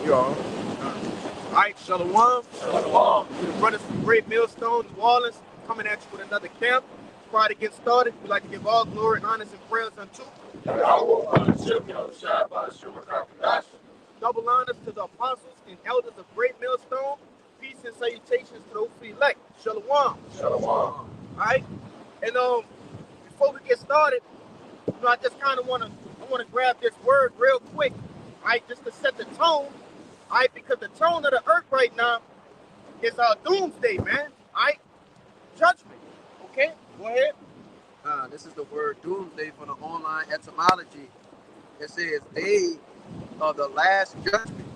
y'all. All right, Shalom. Shalom. To the brothers from Great Millstone, New Orleans, coming at you with another camp. Prior to get started, we'd like to give all glory, honors, and prayers unto double honors to the apostles and elders of Great Millstone. Peace and salutations to those who elect. Shalom. Shalom. All right, and before we get started, I just kind of want to grab this word real quick, all right, just to set the tone, all right, because the tone of the earth right now is doomsday, man, all right, judgment. Okay, go ahead. This is the word doomsday from the online etymology. It says day of the last judgment.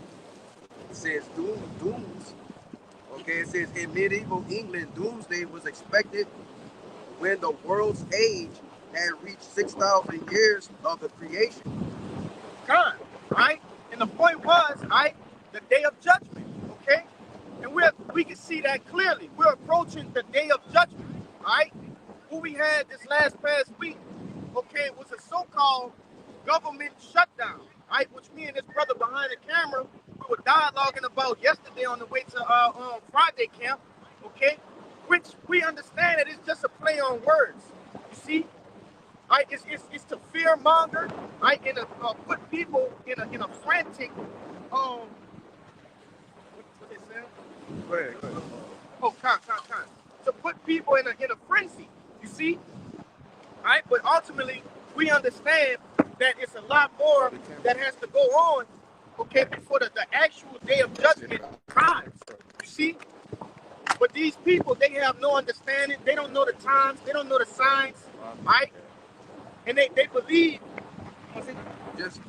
It says dooms. Okay, it says in medieval England, doomsday was expected when the world's age had reached 6,000 years of the creation. Con, right? And the point was, right, the day of judgment, okay? And we can see that clearly. We're approaching the day of judgment, right? What we had this past week, okay, was a so-called government shutdown, right? Which me and this brother behind the camera, we were dialoguing about yesterday on the way to Friday camp, okay? Which we understand that it's just a play on words, you see? Right, it's to fear monger, right, and put people in a frantic what they say? Go ahead. Con. To put people in a frenzy, you see? Right, but ultimately we understand that it's a lot more that has to go on, okay, before the actual day of judgment comes. You see? But these people, they have no understanding, they don't know the times, they don't know the signs, right? And they believe. Just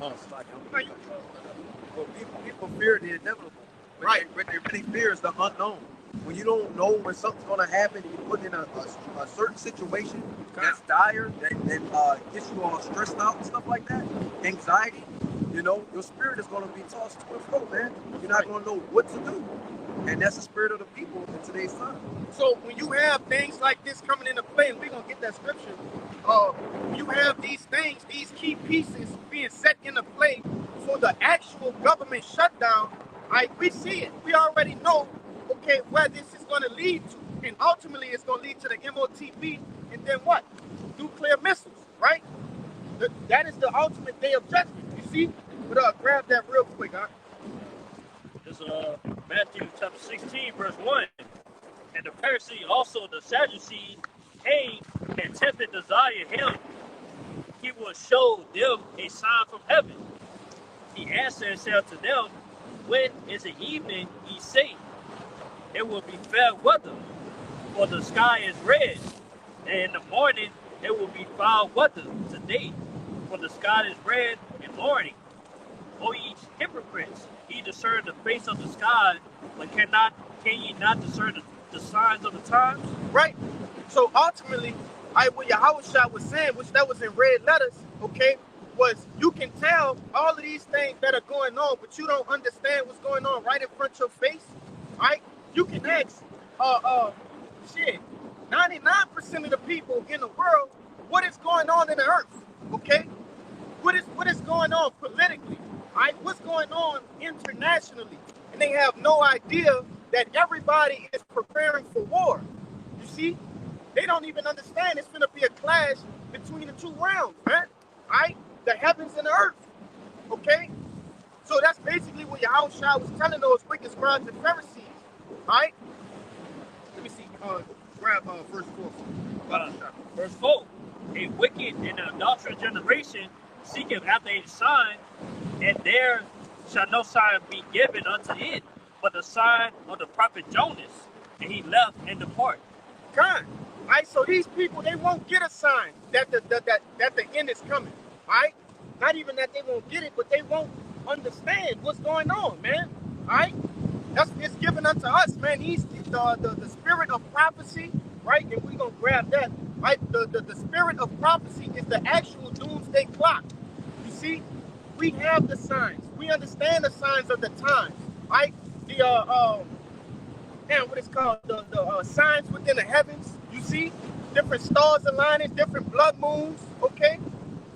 people fear the inevitable. Right. What they really fear is the unknown. When you don't know when something's going to happen, you put in a certain situation that's dire, that gets you all stressed out and stuff like that, anxiety, your spirit is going to be tossed to and fro, man. You're not going to know what to do. And that's the spirit of the people in today's time. So when you have things like this coming into play, and we're going to get that scripture, you have these things, these key pieces being set into play for the actual government shutdown. Right? We see it. We already know, okay, where this is going to lead to. And ultimately, it's going to lead to the MOTP, and then what? Nuclear missiles, right? That is the ultimate day of judgment. You see? But grab that real quick, huh? This is Matthew chapter 16, verse 1. And the Pharisee, also the Sadducee, came and tempted desire him. He will show them a sign from heaven. He answered and said to them, when is the evening, ye say, it will be fair weather, for the sky is red. And in the morning, it will be foul weather today, for the sky is red in morning. O ye hypocrites, ye discern the face of the sky, but can ye not discern the signs of the times? Right. So ultimately, what Yahushua was saying, which that was in red letters, okay, was you can tell all of these things that are going on, but you don't understand what's going on right in front of your face, right? You can ask, 99% of the people in the world, what is going on in the earth, okay? What is going on politically, right? What's going on internationally? And they have no idea that everybody is preparing for war. You see? They don't even understand it's going to be a clash between the two realms, man. Right? The heavens and the earth. Okay? So that's basically what Yahushua was telling those wicked scribes and Pharisees. Right? Let me see. Grab verse 4. Verse 4. A wicked and adulterous generation seeketh after a sign, and there shall no sign be given unto it, but the sign of the prophet Jonas. And he left and departed. God. Right? So these people, they won't get a sign that the end is coming. Right? Not even that they won't get it, but they won't understand what's going on, man. Right? It's given unto us, man. He's the spirit of prophecy, right? And we're gonna grab that. Right? The spirit of prophecy is the actual doomsday clock. You see, we have the signs. We understand the signs of the times, right? What it's called, the signs within the heavens. You see, different stars aligning, different blood moons, okay?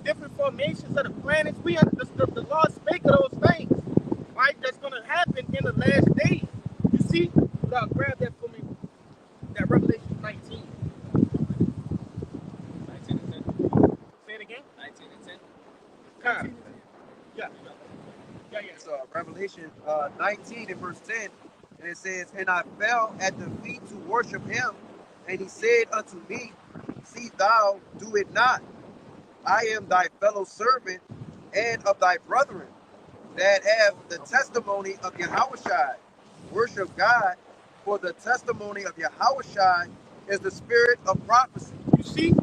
Different formations of the planets. We understood the Lord spake of those things, right? That's gonna happen. something in the last days. You see? Now grab that for me. That Revelation 19. 19 and 10. Say it again. 19 and 10. Kind. Yeah. Yeah, yeah. It's Revelation 19 and verse 10. And it says, "And I fell at the feet to worship him. And he said unto me, See thou do it not. I am thy fellow servant and of thy brethren that have the testimony of Yahushua. Worship God, for the testimony of Yahushua is the spirit of prophecy." You see?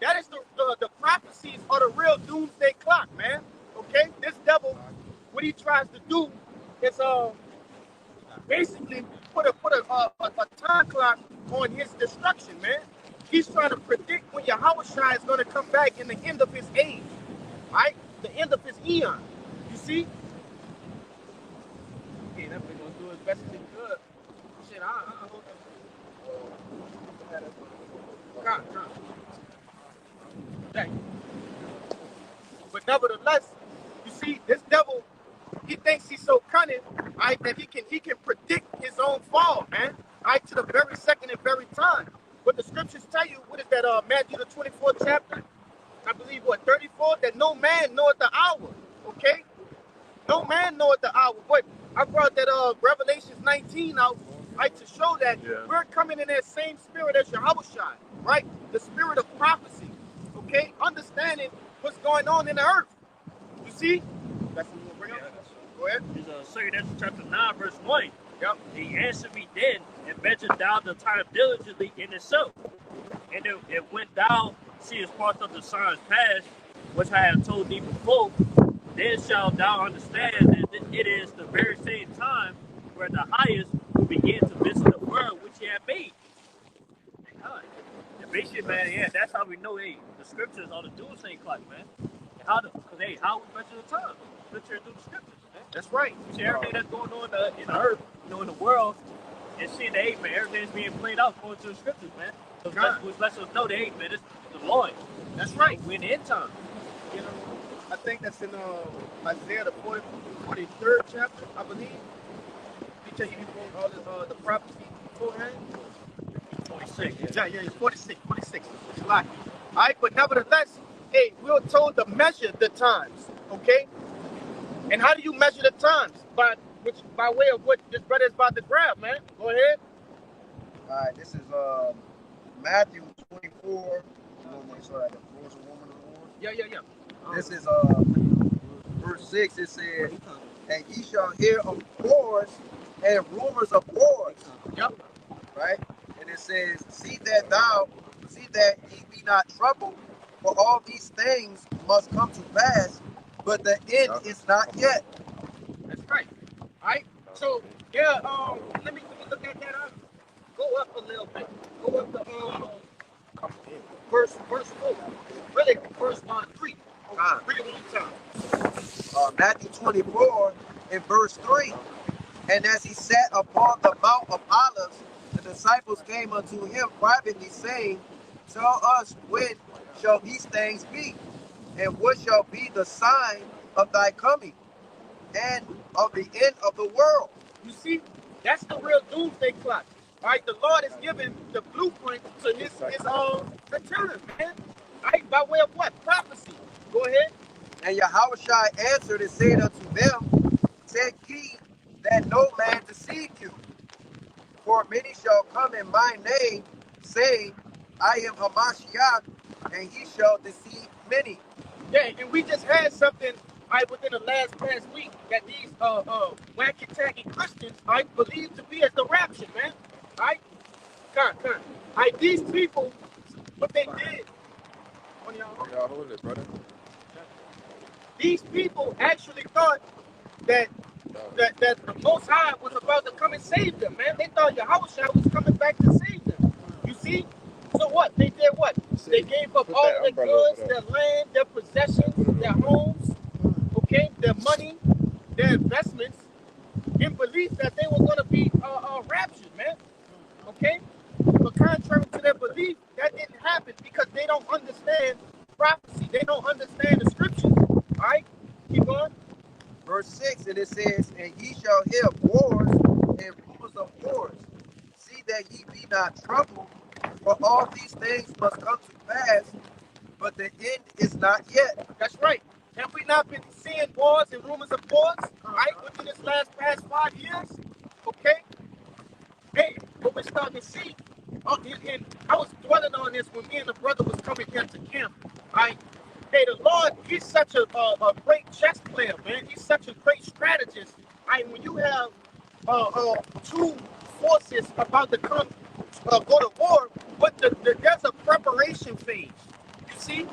That is the prophecies of the real doomsday clock, man. Okay? This devil, what he tries to do is basically put a time clock on his destruction, man. He's trying to predict when Yahushua is going to come back in the end of his age, right? The end of his eon. You see? Okay, that boy gonna do as best as he could. Shit, I hold that. Come. Dang. But nevertheless, you see, this devil, he thinks he's so cunning, right, that he can predict his own fall, man, right, to the very second and very time. But the scriptures tell you, what is that, Matthew the 24th chapter? I believe, 34? That no man knoweth the hour, okay? No man knoweth the hour. But I brought that Revelations 19 out, right, to show that we're coming in that same spirit as Yahushua, right? The spirit of prophecy, okay? Understanding what's going on in the earth. You see? That's what we'll bring up. Go ahead. It's 2 Ezra chapter 9, verse 1. Yep. He answered me then, and measured down the time diligently in itself. And it when thou seest part of the signs past, which I have told thee before, then shalt thou understand that it is the very same time where the highest will begin to visit the world which he had made. And basically, man, yeah, that's how we know, hey, the scriptures are the doomsday clock, man. And how we measure the time? Scripture through the scriptures, man. That's right. You see everything that's going on in the earth, in the world, and seeing that, hey, man, everything's being played out according to the scriptures, man. So which lets us know that, hey, man, it's the Lord. That's right. We're in the end time. You know, I think that's in Isaiah the 43rd chapter, I believe. He tell you all the prophecy beforehand. 46. Yeah, it's 46. It's a lot. All right, but nevertheless, hey, we're told to measure the times, okay? And how do you measure the times? By way of what this brother is about to grab, man. Go ahead. All right, this is Matthew 24. Sorry, the voice of woman of the Lord. Yeah. This is verse 6. It says, "And ye shall hear of wars and rumors of wars." Yep. Right? And it says, see that ye be not troubled, for all these things must come to pass, but the end is not yet. That's right. All right. So yeah, let me look at that. Go up a little bit. Go up to verse 4. Really, verse 3. Read it one time. Matthew 24 and verse 3. "And as he sat upon the Mount of Olives, the disciples came unto him privately, saying, Tell us, when shall these things be? And what shall be the sign of thy coming and of the end of the world?" You see, that's the real doomsday clock. All right, the Lord is giving the blueprint to his return, man. All right, by way of what? Prophecy. Go ahead. And Yahushua answered and said unto them, Take heed that no man deceive you. For many shall come in my name, saying, I am Hamashiach, and he shall deceive many. Yeah, and we just had something within the past week that these wacky-tacky Christians believe to be as the rapture, man. All right? Come. All right, these people, what they did. Y'all hold it, brother. These people actually thought that the Most High was about to come and save them, man. They thought Yahushua was coming back to save them. You see? So what? They did what? They gave up all their goods, their land, their possessions, their homes, okay, their money, their investments, in belief that they were going to be raptured, man. Okay? But contrary to their belief, that didn't happen because they don't understand prophecy. They don't understand the scriptures. All right? Keep going. verse 6, and it says, and ye shall hear wars and rumors of wars. See that ye be not troubled, for all these things must come to pass, but the end is not yet. That's right. Have we not been seeing wars and rumors of wars, right, within this past 5 years? Okay? Hey, what we're starting to see, and I was dwelling on this when me and the brother was coming here to camp, right? Hey, the Lord, he's such a great chess player, man. He's such a great strategist. Right? When you have two forces about to go to war, but there's a preparation phase. You see?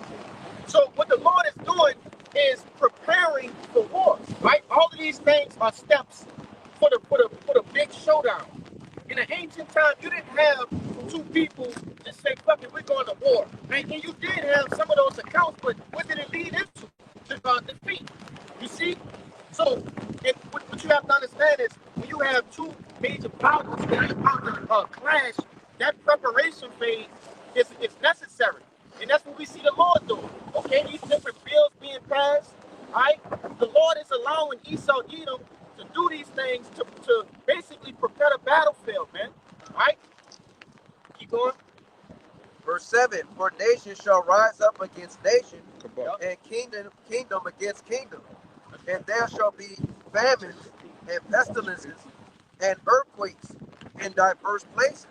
So what the Lord is doing is preparing for wars, right? All of these things are steps for the big showdown. In the ancient time, you didn't have two people just say, "Fuck it, we're going to war." And you did have some of those accounts, but what did it lead into? Defeat. You see? So what you have to understand is when you have two major powers that are about to clash, that preparation phase is necessary. And that's what we see the Lord doing. Okay, these different bills being passed, right? The Lord is allowing Esau Edom to do these things to basically prepare the battlefield, man. Right? Keep going. Verse 7, for nation shall rise up against nation, and kingdom against kingdom. And there shall be famines and pestilences and earthquakes in diverse places.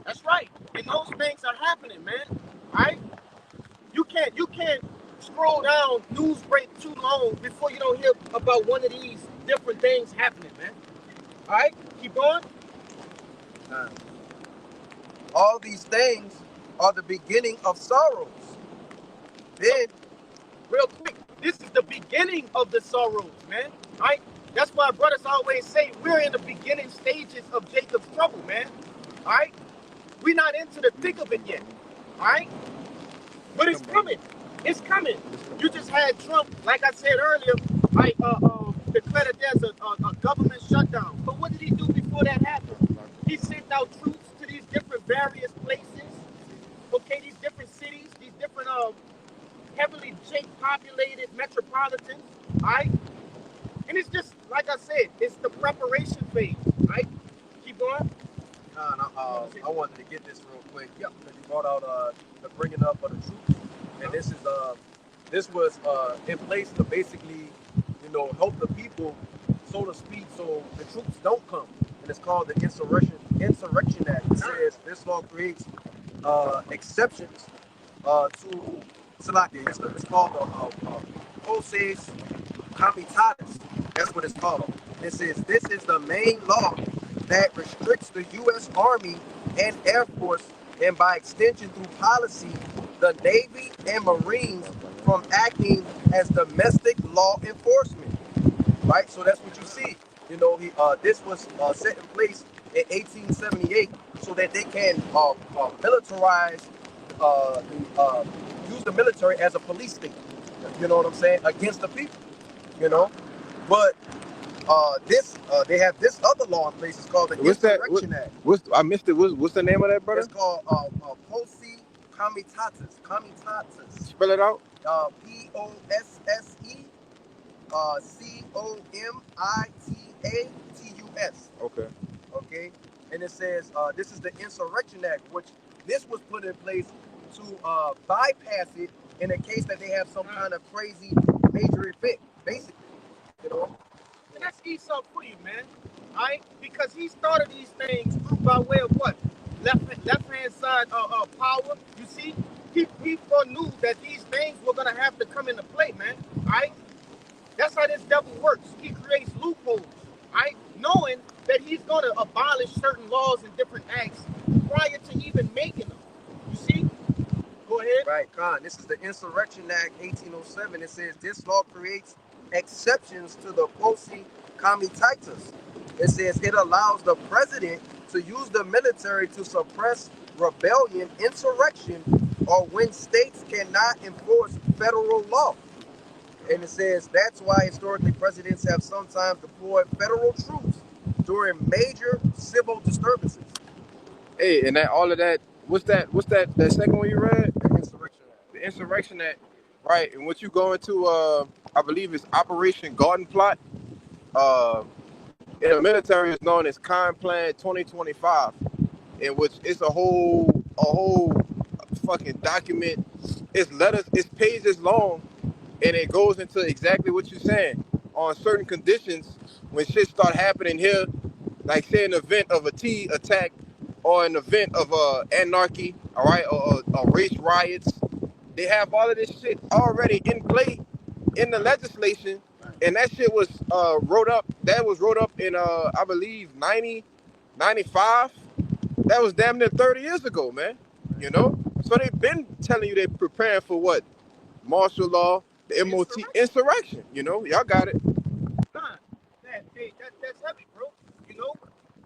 That's right. And those things are happening, man. Right? You can't scroll down news break too long before you don't hear about one of these different things happening, man. All right? Keep going. All these things are the beginning of sorrows. Then, real quick, this is the beginning of the sorrows, man. Right? That's why brothers always say we're in the beginning stages of Jacob's trouble, man. All right? We're not into the thick of it yet. All right? But it's coming. It's coming. You just had Trump, like I said earlier, right, declare that there's a government shutdown. But what did he do before that happened? He sent out troops to these different various places, okay, these different cities, these different heavily populated metropolitans, right? And it's just, like I said, it's the preparation phase, right? Keep going. I wanted to get this real quick. Yep, because you brought out the bringing up of the troops, and this was in place to basically, help the people, so to speak, so the troops don't come. And it's called the Insurrection Act. It says this law creates exceptions to Salakia. It's called the Poses Comitatus. That's what it's called. It says this is the main law that restricts the U.S. Army and Air Force, and by extension through policy, the Navy and Marines from acting as domestic law enforcement. Right? So that's what you see. This was set in place in 1878 so that they can militarize, use the military as a police state. You know what I'm saying? Against the people. But they have this other law in place. It's called the Insurrection Act. I missed it. What's the name of that, brother? It's called Posse Comitatus. Spell it out. Posse Comitatus. Okay. And it says this is the Insurrection Act, which this was put in place to bypass it in a case that they have some kind of crazy major event, basically. And that's Esau for you, man. Right? Because he started these things by way of what? Left-hand side power. You see? He foreknew that these things were going to have to come into play, man. Right? That's how this devil works. He creates loopholes, right? Knowing that he's going to abolish certain laws and different acts prior to even making them. You see? Go ahead. Right, Khan. This is the Insurrection Act 1807. It says this law creates exceptions to the Posse Comitatus. It says it allows the president to use the military to suppress rebellion, insurrection, or when states cannot enforce federal law. And it says that's why historically presidents have sometimes deployed federal troops during major civil disturbances. Hey, and that all of that. What's that second one you read? The Insurrection Act. The Insurrection Act, right? And what you go into I believe it's Operation Garden Plot. Uh, in the military, it's known as Con Plan 2025, in which it's a whole fucking document. It's letters, it's pages long, and it goes into exactly what you're saying. On certain conditions, when shit start happening here, like say an event of a T attack or an event of anarchy, all right, or race riots, they have all of this shit already in play in the legislation, and that shit was wrote up. That was wrote up in I believe 95. That was damn near 30 years ago, man. You know, so they've been telling you they're preparing for what? Martial law, the MOT insurrection. You know, y'all got it. Nah, that's heavy, bro. You know,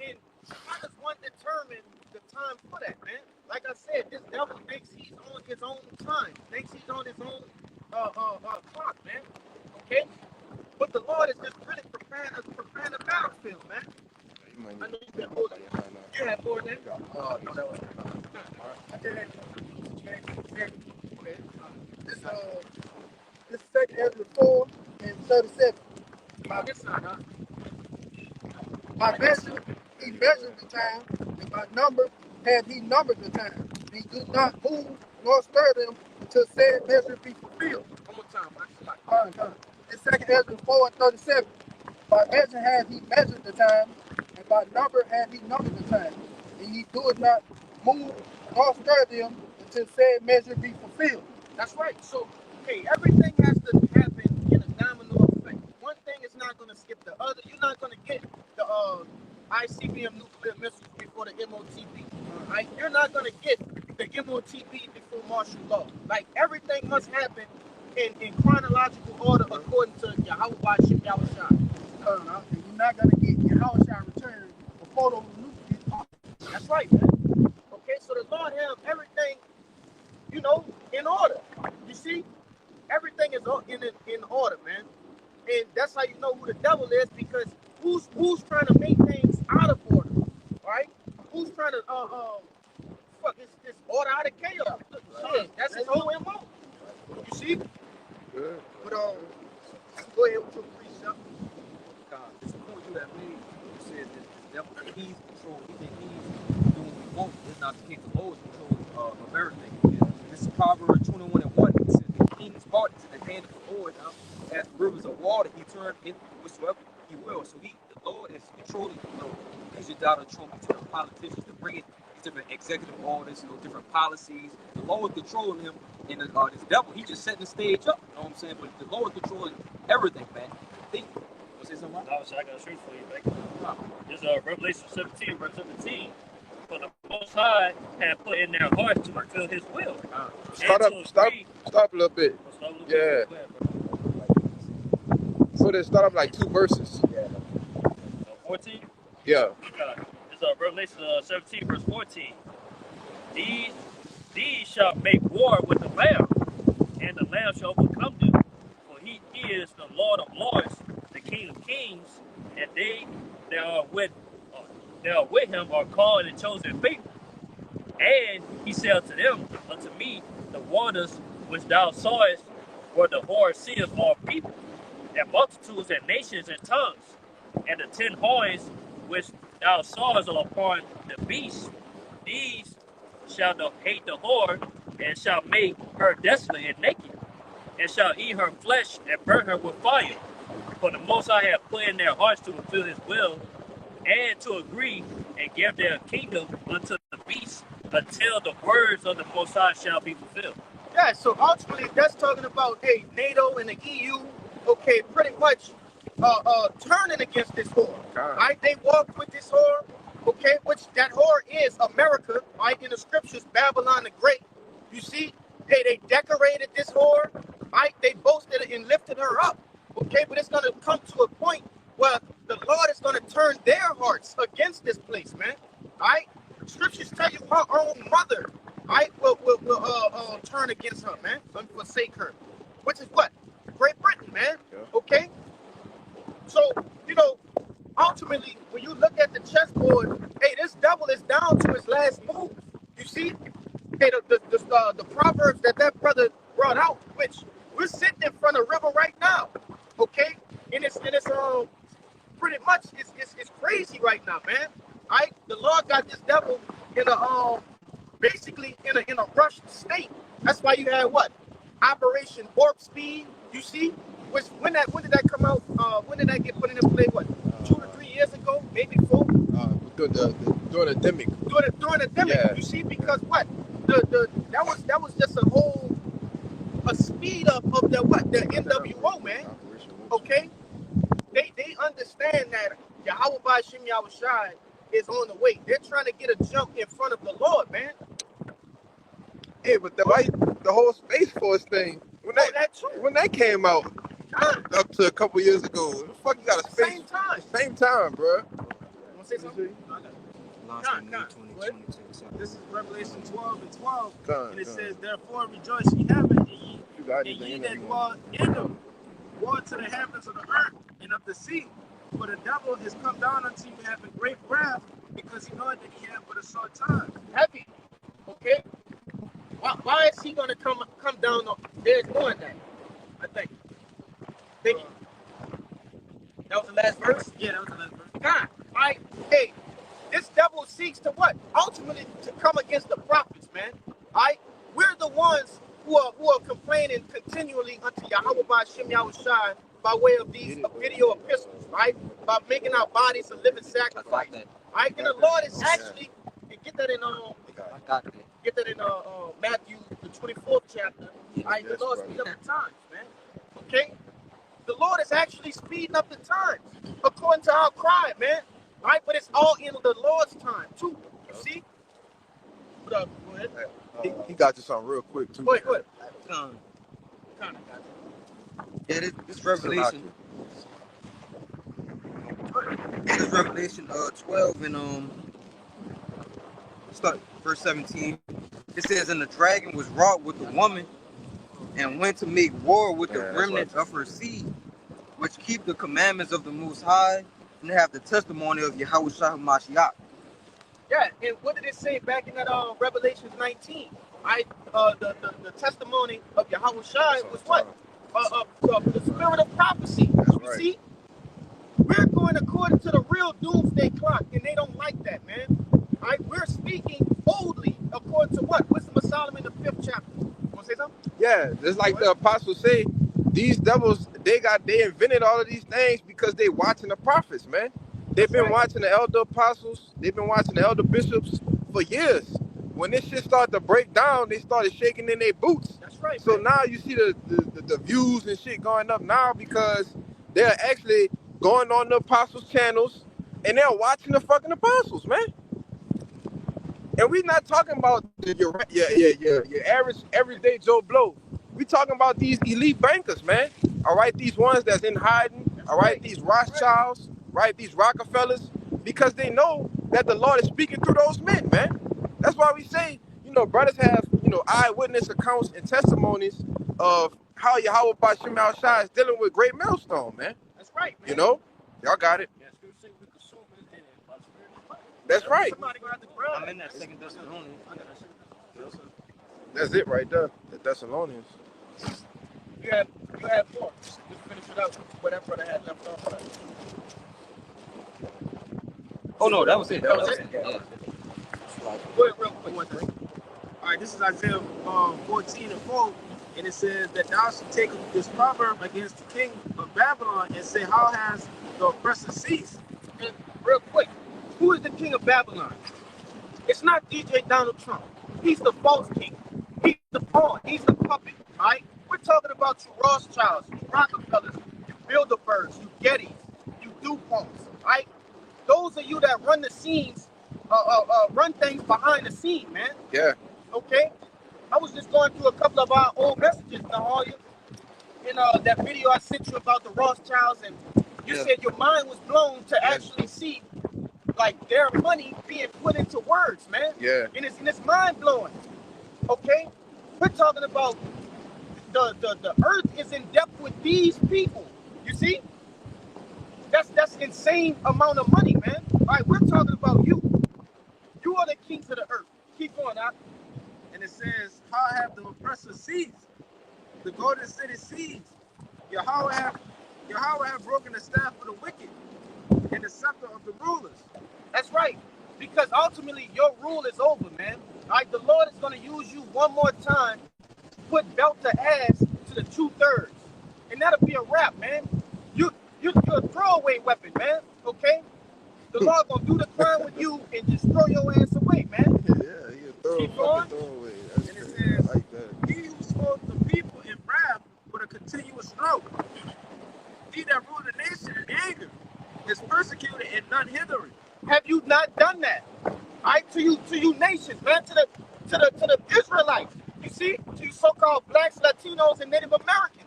and how does one determine the time for that, man? Like I said, this devil thinks he's on his own time, thinks he's on his own clock, man. Okay, but the Lord is just really preparing the battlefield, man. I know you got more than that. You had more than that. No, that was. I did that. Okay. This second Ezra 4 and 37. About this side, huh? By measure, he measured the time, and by number had he numbered the time. He did not move nor stir them until said measure be fulfilled. One more time, man. This second Ezra 4 and 37. By measure had he measured the time, and by number had he numbered the time. And he doeth not move nor stir them until said measure be fulfilled. That's right. So, hey, everything has to happen in a domino effect. One thing is not going to skip the other. You're not going to get the ICBM nuclear missiles before the MOTB. Right? You're not going to get the MOTB before martial law. Like, everything must happen in chronological order according to Yahweh Bashim Yahushua. You're not going to get your house shall return before those nuclear. That's right, man. Okay, so the Lord have everything, you know, in order. You see, everything is in order, man. And that's how you know who the devil is, because who's trying to make things out of order, right? Who's trying to fuck this order out of chaos? Shit, that's his whole MO. You see? Good. But go ahead with your precept. It's a point you have made. You said that the devil, he's control. He think he's doing what he wants. It's not the case. The Lord is control of everything. This is Proverbs 21:1. It says the king's heart is in the hand of the Lord. As rivers of water, he turned in whatsoever he will. So the Lord is controlling, as your daughter Trump, to the politicians to bring in these different executive orders, different policies. The Lord controlling him, and this devil, he just setting the stage up. You know what I'm saying? But the Lord controlling everything, man. Think. Say something right? Obviously, I got a scripture for you, man. This is Revelation 17, verse 17. For the Most High had put in their hearts to fulfill His will. Stop a little bit. Yeah. So they start up like two verses. 14? Yeah. This is Revelation 17, verse 14. These shall make war with the Lamb, and the Lamb shall overcome them. For he is the Lord of lords, the King of kings, and they that are with him are called and chosen people. And he said unto them, unto me, the waters which thou sawest were the horror sea of all people, and multitudes and nations and tongues, and the 10 horns which thou sawest are upon the beast. These shall hate the whore, and shall make her desolate and naked, and shall eat her flesh and burn her with fire. For the Most High hath put in their hearts to fulfill His will, and to agree and give their kingdom unto the beast, until the words of the Most High shall be fulfilled. Yeah, so ultimately that's talking about NATO and the EU, okay, pretty much turning against this whore. Right? They walked with this whore, okay, which that whore is America, right? In the scriptures, Babylon the Great. You see, they decorated this whore, right? They boasted and lifted her up. Okay, but it's gonna come to a point where the Lord is gonna turn their hearts against this place, man. Right? Scriptures tell you her own mother, right, will turn against her, man, and forsake her. Which is what? Great Britain, man. Okay? So, you know, ultimately, when you look at the chessboard, hey, this devil is down to his last move. You see? Hey, the Proverbs that brother brought out, which we're sitting in front of the river right now. much it's crazy right now, man. Right? The Lord got this devil in a basically in a rushed state. That's why you had what? Operation Warp Speed. You see? Which when did that come out? When did that get put into play? What? 2 to 3 years ago? Maybe 4? During the demic. During the demic. Yeah. You see? Because what? That was just a speed up of the what? The NWO, man. Okay? They understand that Yahweh Ba'Shem Yahushai is on the way. They're trying to get a jump in front of the Lord, man. Hey, but the whole Space Force thing, when that came out, up to a couple years ago, the fuck you got a space? Same time, bro. You want to say something? This is Revelation 12 and 12. And it says, therefore rejoice ye heaven, and ye that dwell in them. War to the heavens of the earth and of the sea. For the devil is come down unto you having great wrath, because he knoweth that he hath but a short time. Heavy. Okay? Why is he going to come down? They're doing that. I think. Thank you. That was the last verse? Yeah, that was the last verse. God, right? Hey, this devil seeks to what? Ultimately to come against the prophets, man. Right? We're the ones who are complaining continually unto Yahweh Ba'Shem Yahushai by way of these video epistles, right? By making our bodies a living sacrifice. Right? And the Lord is actually, get that in Matthew the 24th chapter. Right? The Lord speed up the times, man. Okay? The Lord is actually speeding up the times according to our cry, man. Right? But it's all in the Lord's time too. You see? What up? Go ahead. He got you something real quick too. Go ahead. Yeah, this Revelation. This is Revelation 12 and start verse 17. It says, and the dragon was wrought with the woman, and went to make war with the remnant of her seed, which keep the commandments of the Most High, and have the testimony of Yahweh Shah Mashiach. Yeah, and what did it say back in that Revelation 19? Right? The testimony of Yahweh Shai was what? The spirit of prophecy. You see? We're going according to the real doomsday clock, and they don't like that, man. Right? We're speaking boldly according to what? Wisdom of Solomon, the 5th chapter. You want to say something? Yeah, just like the apostles say, these devils, they invented all of these things because they watching the prophets, man. They've been watching the elder apostles, they've been watching the elder bishops for years. When this shit started to break down, they started shaking in their boots. That's right. So man. now you see the views and shit going up now because they're actually going on the apostles' channels and they're watching the fucking apostles, man. And we're not talking about your average everyday Joe Blow. We talking about these elite bankers, man. All right, these ones that's in hiding. All right, these Rothschilds, right, these Rockefellers, because they know that the Lord is speaking through those men, man. That's why we say, brothers have, eyewitness accounts and testimonies of how Yahweh Ba'Shem Yahushai is dealing with great millstone, man. That's right, man. Y'all got it. That's right. I'm in that 2 Thessalonians. That's it right there. The Thessalonians. You had 4. Just finish it up. Whatever brother had left off. Oh no, that was it. That was it. Yeah. Go ahead, real quick. One thing. All right, this is Isaiah 14 and 4, and it says that thou shalt take this proverb against the king of Babylon and say, how has the oppressor ceased? And real quick, who is the king of Babylon? It's not DJ Donald Trump. He's the false king. He's the pawn. He's the puppet. All right? We're talking about you Rothschilds, you Rockefellers, you Bilderbergs, you Gettys, you DuPonts. Right? Those are you that run the scenes, run things behind the scene, man. Yeah. Okay? I was just going through a couple of our old messages, Nahalia. In that video I sent you about the Rothschilds, and you said your mind was blown to actually see like their money being put into words, man. Yeah. And it's mind blowing. Okay? We're talking about the earth is in debt with these people. You see? That's insane amount of money, man. All right, we're talking about you. You are the kings of the earth. Keep going, Doc. And it says, how have the oppressor seized? The golden city seized. Yahweh have broken the staff of the wicked, and the of the rulers. That's right. Because ultimately your rule is over, man. All right, the Lord is going to use you one more time to put belt to ass to the 2/3. And that'll be a wrap, man. You're a throwaway weapon, man. Okay? The Lord gonna do the crime with you and just throw your ass away, man. Yeah, he a Keep going. throwaway. That's And it crazy. says, I like that. he who smote the people in wrath with a continuous stroke. He that ruled the nation in anger is persecuted and none hindering. Have you not done that? All right, to you nations, man, to the Israelites. You see, to you so-called blacks, Latinos, and Native Americans.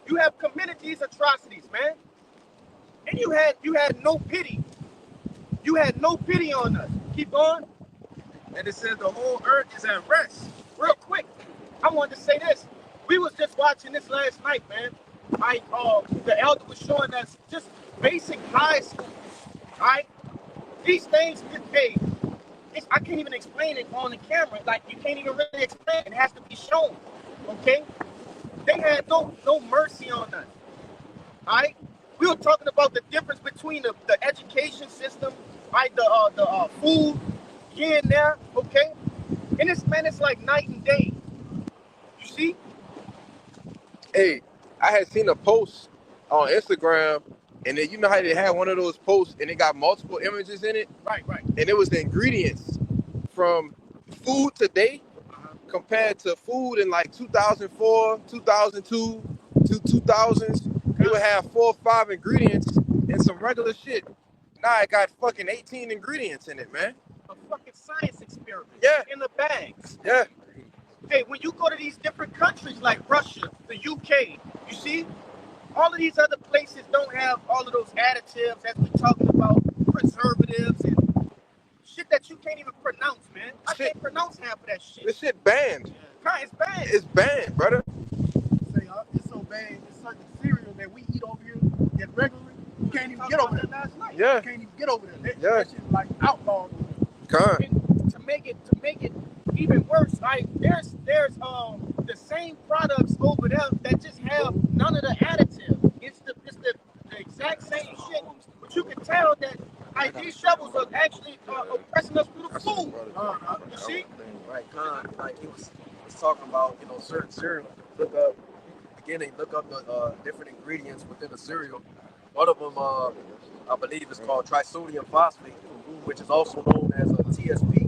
You have committed these atrocities, man. And you had no pity. You had no pity on us. Keep going. And it says the whole earth is at rest. Real quick, I wanted to say this. We was just watching this last night, man. The elder was showing us just basic high school. All right, these things, hey, I can't even explain it on the camera. Like you can't even really explain it. It has to be shown. Okay? They had no mercy on us. All right. We were talking about the difference between the education system, right? The food here and there. Okay? And it's like night and day. You see? Hey, I had seen a post on Instagram, and then you know how they had one of those posts and it got multiple images in it? Right. And it was the ingredients from food today compared to food in like 2004, 2002, to 2000s. It would have 4 or 5 ingredients and some regular shit. Now it got fucking 18 ingredients in it, man. A fucking science experiment. Yeah. In the bags. Yeah. Hey, when you go to these different countries like Russia, the UK, you see, all of these other places don't have all of those additives as we're talking about, preservatives and shit that you can't even pronounce, man. I can't pronounce half of that shit. This shit banned. It's banned. It's banned, brother. Say, it's so bad. It's certain cereal that we eat over here that regularly, you can't even get over there. Last night. Yeah. You can't even get over there. Yeah. That shit's like outlawed. And to make it even worse, right? There's the same products over there that just have none of the additives. It's the exact same shit, but you can tell that these shovels are actually oppressing us through the food. You see? Right, like he was talking about, certain cereal. Look up the different ingredients within the cereal. One of them, I believe, is called trisodium phosphate, which is also known as a TSP.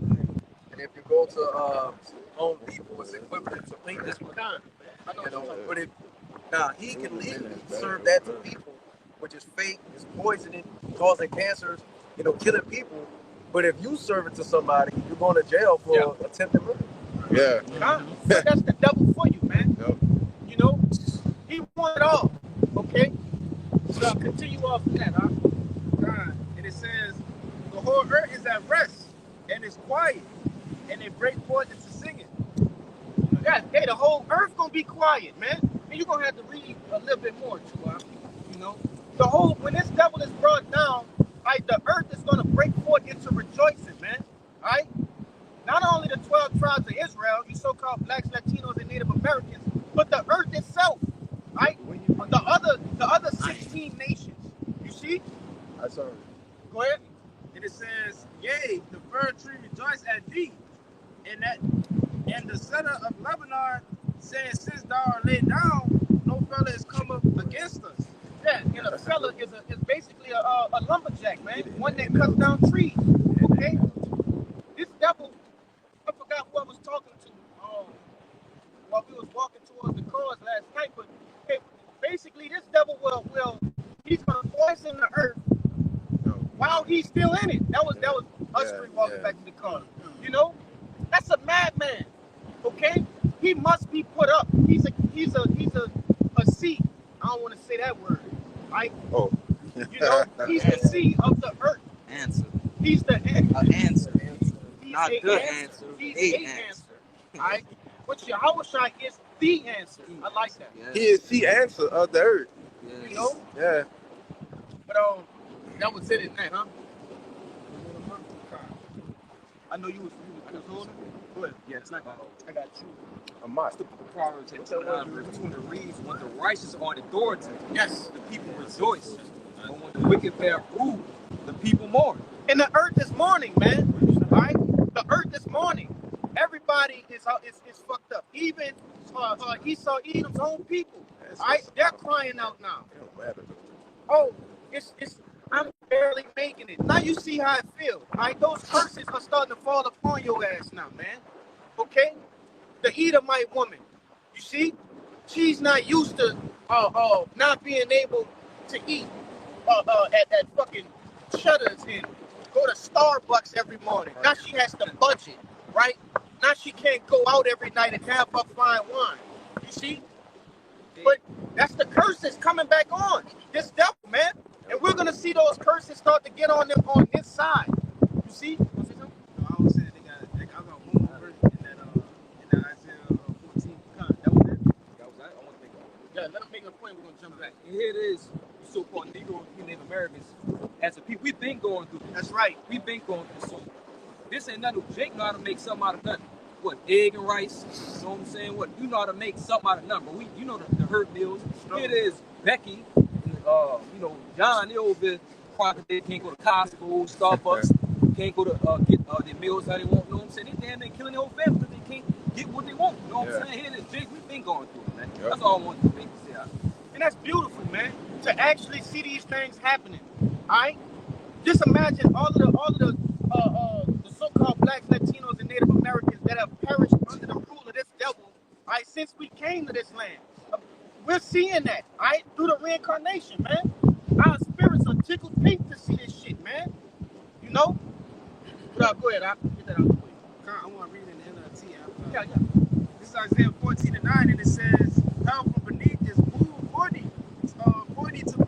And if you go to Home Depot, it's equivalent to paint this pecan. Now he can legally serve that to people, which is fake, it's poisoning, causing cancers, killing people. But if you serve it to somebody, you're going to jail for attempted murder. Yeah. But that's the devil for you, man. Yep. He won it all. Okay? So I'll continue off from that, huh? And it says, the whole earth is at rest and is quiet, and they break forth into singing. Yeah, hey, the whole earth gonna be quiet, man. And you're gonna have to read a little bit more too, huh? When this devil is brought down, the earth is gonna break forth into rejoicing, man. All right? Not only the 12 tribes of Israel, you so-called blacks, Latinos, and Native Americans, but the earth itself, right? The other 16 nations. You see? I saw it. Go ahead. And it says, yea, the fir tree rejoice at thee, and the cedar of Lebanon says, since thou art laid down, no fella is come up against us. Yeah, and a fella is basically a lumberjack, man. One that cuts down trees. Okay? This devil, I forgot who I was talking to while we was walking towards the cars last night, but hey, basically this devil he's gonna poison the earth while he's still in it. That was us three walking back to the car. That's a madman. Okay? He must be put up. He's a seed. I don't want to say that word. Right? Oh. He's the seed of the earth. Answer. He's the Answer. He's Not a the answer. answer. He's A a answer. answer. All right? But Yahushua is the answer. I like that. Yes. He is the answer of the earth. Yes. Yeah. But that was it in that, huh? I know you was holding. Go ahead. Yeah, it's not gonna I got you. A must. the Proverbs 10:9 between the reeds when the righteous are the door to. Yes. The people rejoice. But when the wicked bear rule, the people mourn. And the earth is mourning, man. Right? The earth is mourning. Everybody is fucked up. Even Esau, Edom's own people. Right? They're crying out now. It don't matter. Oh, I'm barely making it. Now you see how it feels. Right? Those curses are starting to fall upon your ass now, man. Okay? The Edomite woman. You see? She's not used to not being able to eat at fucking Cheddar's and go to Starbucks every morning. Now she has to budget, right? Now she can't go out every night and have her fine wine. You see? But that's the curses coming back on. This devil, man. And we're gonna see those curses start to get on them on this side. You see? I was saying I got one more verse in that Isaiah 14. That was it? That was that. I want to think about it. Yeah, let him make a point. We're gonna jump back. And here it is, you so-called Negroes, we Native Americans, as a people, we've been going through this. That's right. We've been going through this. So this ain't nothing. Jake know how to make something out of nothing. What, egg and rice? You know what I'm saying? What, you know how to make something out of nothing. But you know the hurt meals. Here it is, Becky, John, they over there, they can't go to Costco, Starbucks, can't go to get their meals how they want. You know what I'm saying? They damn near killing their whole family because they can't get what they want. You know what I'm saying? Here it is, Jake, we've been going through it, man. Yep. That's all I want to make to say. And that's beautiful, man, to actually see these things happening. All right? Just imagine all of the so-called blacks, Latinos, and Native Americans that have perished under the rule of this devil, all right, since we came to this land. We're seeing that, all right, through the reincarnation, man. Our spirits are tickled pink to see this shit, man. You know? Go ahead, I'll get that out of the way. I want to read in the NLT. Yeah. This is Isaiah 14:9, and it says, "Hell from beneath is moved for thee to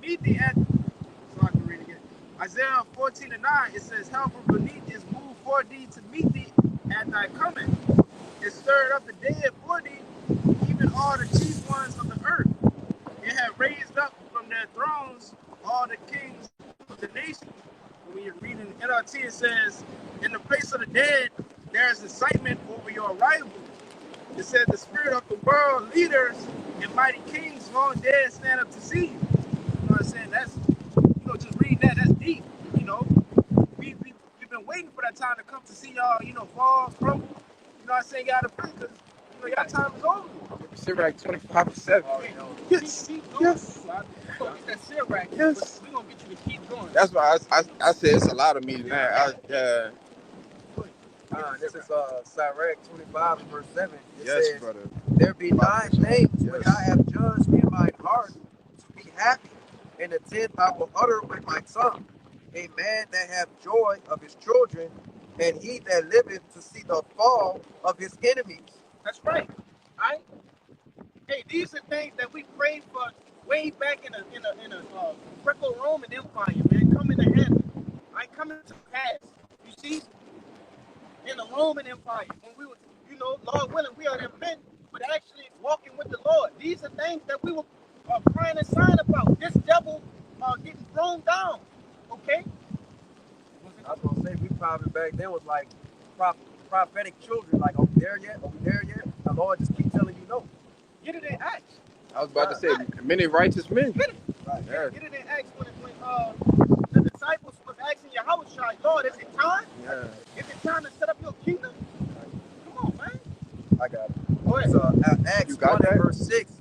meet thee at." So I can read it again. Isaiah 14:9, it says, "Hell from beneath is moved for thee to meet thee at thy coming. It stirred up the dead for thee, even all the chief ones of the earth. It had raised up from their thrones all the kings of the nations." When you're reading NLT, it says, "In the place of the dead, there is excitement over your arrival." It said, "The spirit of the world leaders and mighty kings long dead stand up to see you." You know what I'm saying? That's, just reading that's deep. We've been waiting for that time to come to see y'all, fall, crumble. You know what I'm saying? You gotta pray because, y'all time is over. Sit right 25-7. Yes. That shit right. Yes. We're going to get you to keep going. That's why I said it's a lot of meetings now. This is Sirach 25 and verse 7. It yes, says, brother. "There be 9 things which I have judged in my heart to be happy, and the 10th I will utter with my tongue. A man that hath joy of his children, and he that liveth to see the fall of his enemies." That's right. All right? Hey, these are things that we prayed for way back in a Greco-Roman Empire, man, coming to hand. Coming to pass. You see? In the Roman Empire, when we were, Lord willing, we are the men, but actually walking with the Lord. These are things that we were praying and sign about. This devil getting thrown down. Okay? I was going to say, we probably back then was like prophetic children, like, are we there yet? Are we there yet? The Lord just keep telling you no. Get it in Acts. I was about to say, many righteous men. Get it. Right. Yeah. Get it in Acts when the disciples was asking Yahushua, "Lord, is it time? Yeah. Is it time to set up your kingdom?" Come on, man. I got it. Go ahead. So, Acts 1 and verse 6,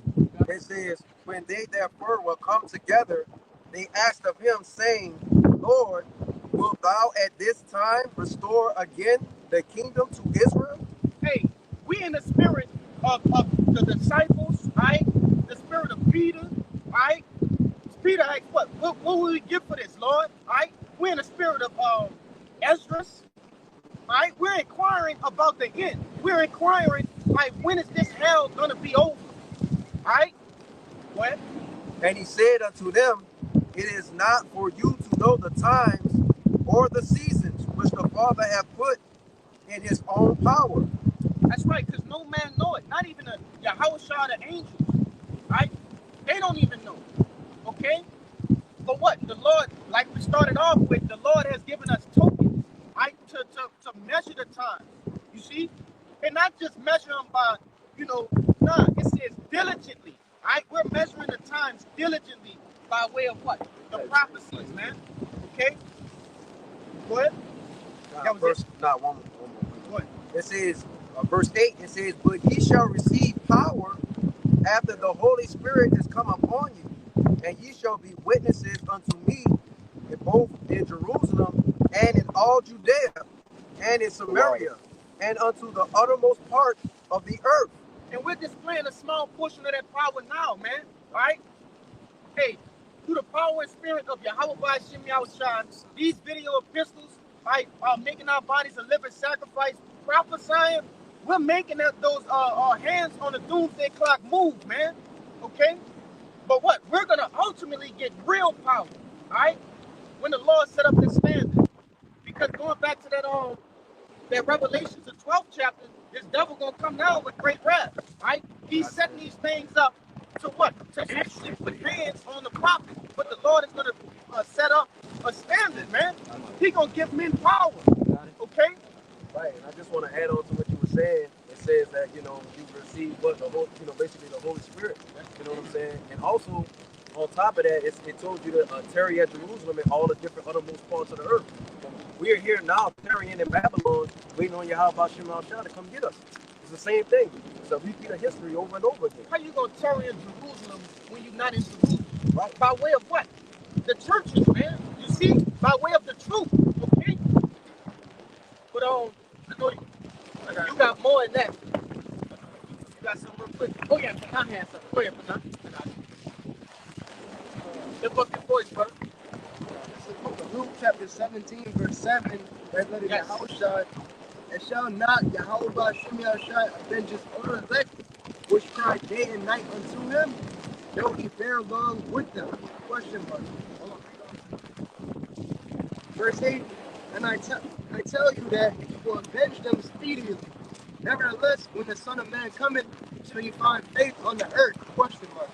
it says, "When they therefore will come together, they asked of him, saying, Lord, wilt thou at this time restore again the kingdom to Israel?" Hey, we in the spirit of the disciples, right? The spirit of Peter, right? Peter asked, what will we give for this, Lord? Right? We're in the spirit of Esdras, right? We're inquiring about the end. We're inquiring, like, when is this hell gonna be over? Right? What? And he said unto them, "It is not for you to know the times or the seasons which the Father hath put in his own power." That's right, because no man know it. Not even the Yahushua, the angels. Right? They don't even know. Okay? But what? The Lord, like we started off with, the Lord has given us tokens, right? To measure the time. You see? And not just measure them by, it says diligently. Right? We're measuring the times diligently by way of what? the prophecies, man. Okay? Go ahead. That was verse, it. one more. Go ahead. It says, verse 8, it says, but ye shall receive power after the Holy Spirit is come upon you, and ye shall be witnesses unto me in both in Jerusalem and in all Judea and in Samaria and unto the uttermost part of the earth. And we're displaying a small portion of that power now, man. All right? Hey, through the power and spirit of Yahweh by Shem Yahushua, these video epistles, right, making our bodies a living sacrifice, prophesying, we're making those hands on the doomsday clock move, man. Okay? But what? We're going to ultimately get real power, all right? When the Lord set up this standard. Because going back to that Revelations, the 12th chapter, this devil gonna come down with great wrath, right? He's setting these things up to what? To actually put hands on the prophet. But the Lord is gonna set up a standard, man. He gonna give men power, okay? Right, and I just want to add on to what you were saying. It says that, you receive what the whole, basically the Holy Spirit. You know what I'm saying? And also, on top of that, it told you to tarry at Jerusalem and all the different uttermost parts of the earth. We're here now, tarrying in Babylon, waiting on Yahweh Shem Yahushua to come get us. It's the same thing. It's a repeat of history over and over again. How you gonna tarry in Jerusalem when you're not in Jerusalem? Right. By way of what? The churches, man. You see? By way of the truth, okay? But I know you got more than that. You got something real quick. Oh yeah, I have something. Go ahead, Pana. I got you. Lift up your voice, brother. Luke chapter 17, verse 7, regulated Yahushua, and shall not Yahweh Shem Yahushua avenge his own elect, which cry day and night unto him, though he bear long with them? Question mark. Verse 8, and I tell you that he will avenge them speedily. Nevertheless, when the Son of Man cometh, shall he find faith on the earth? Question mark.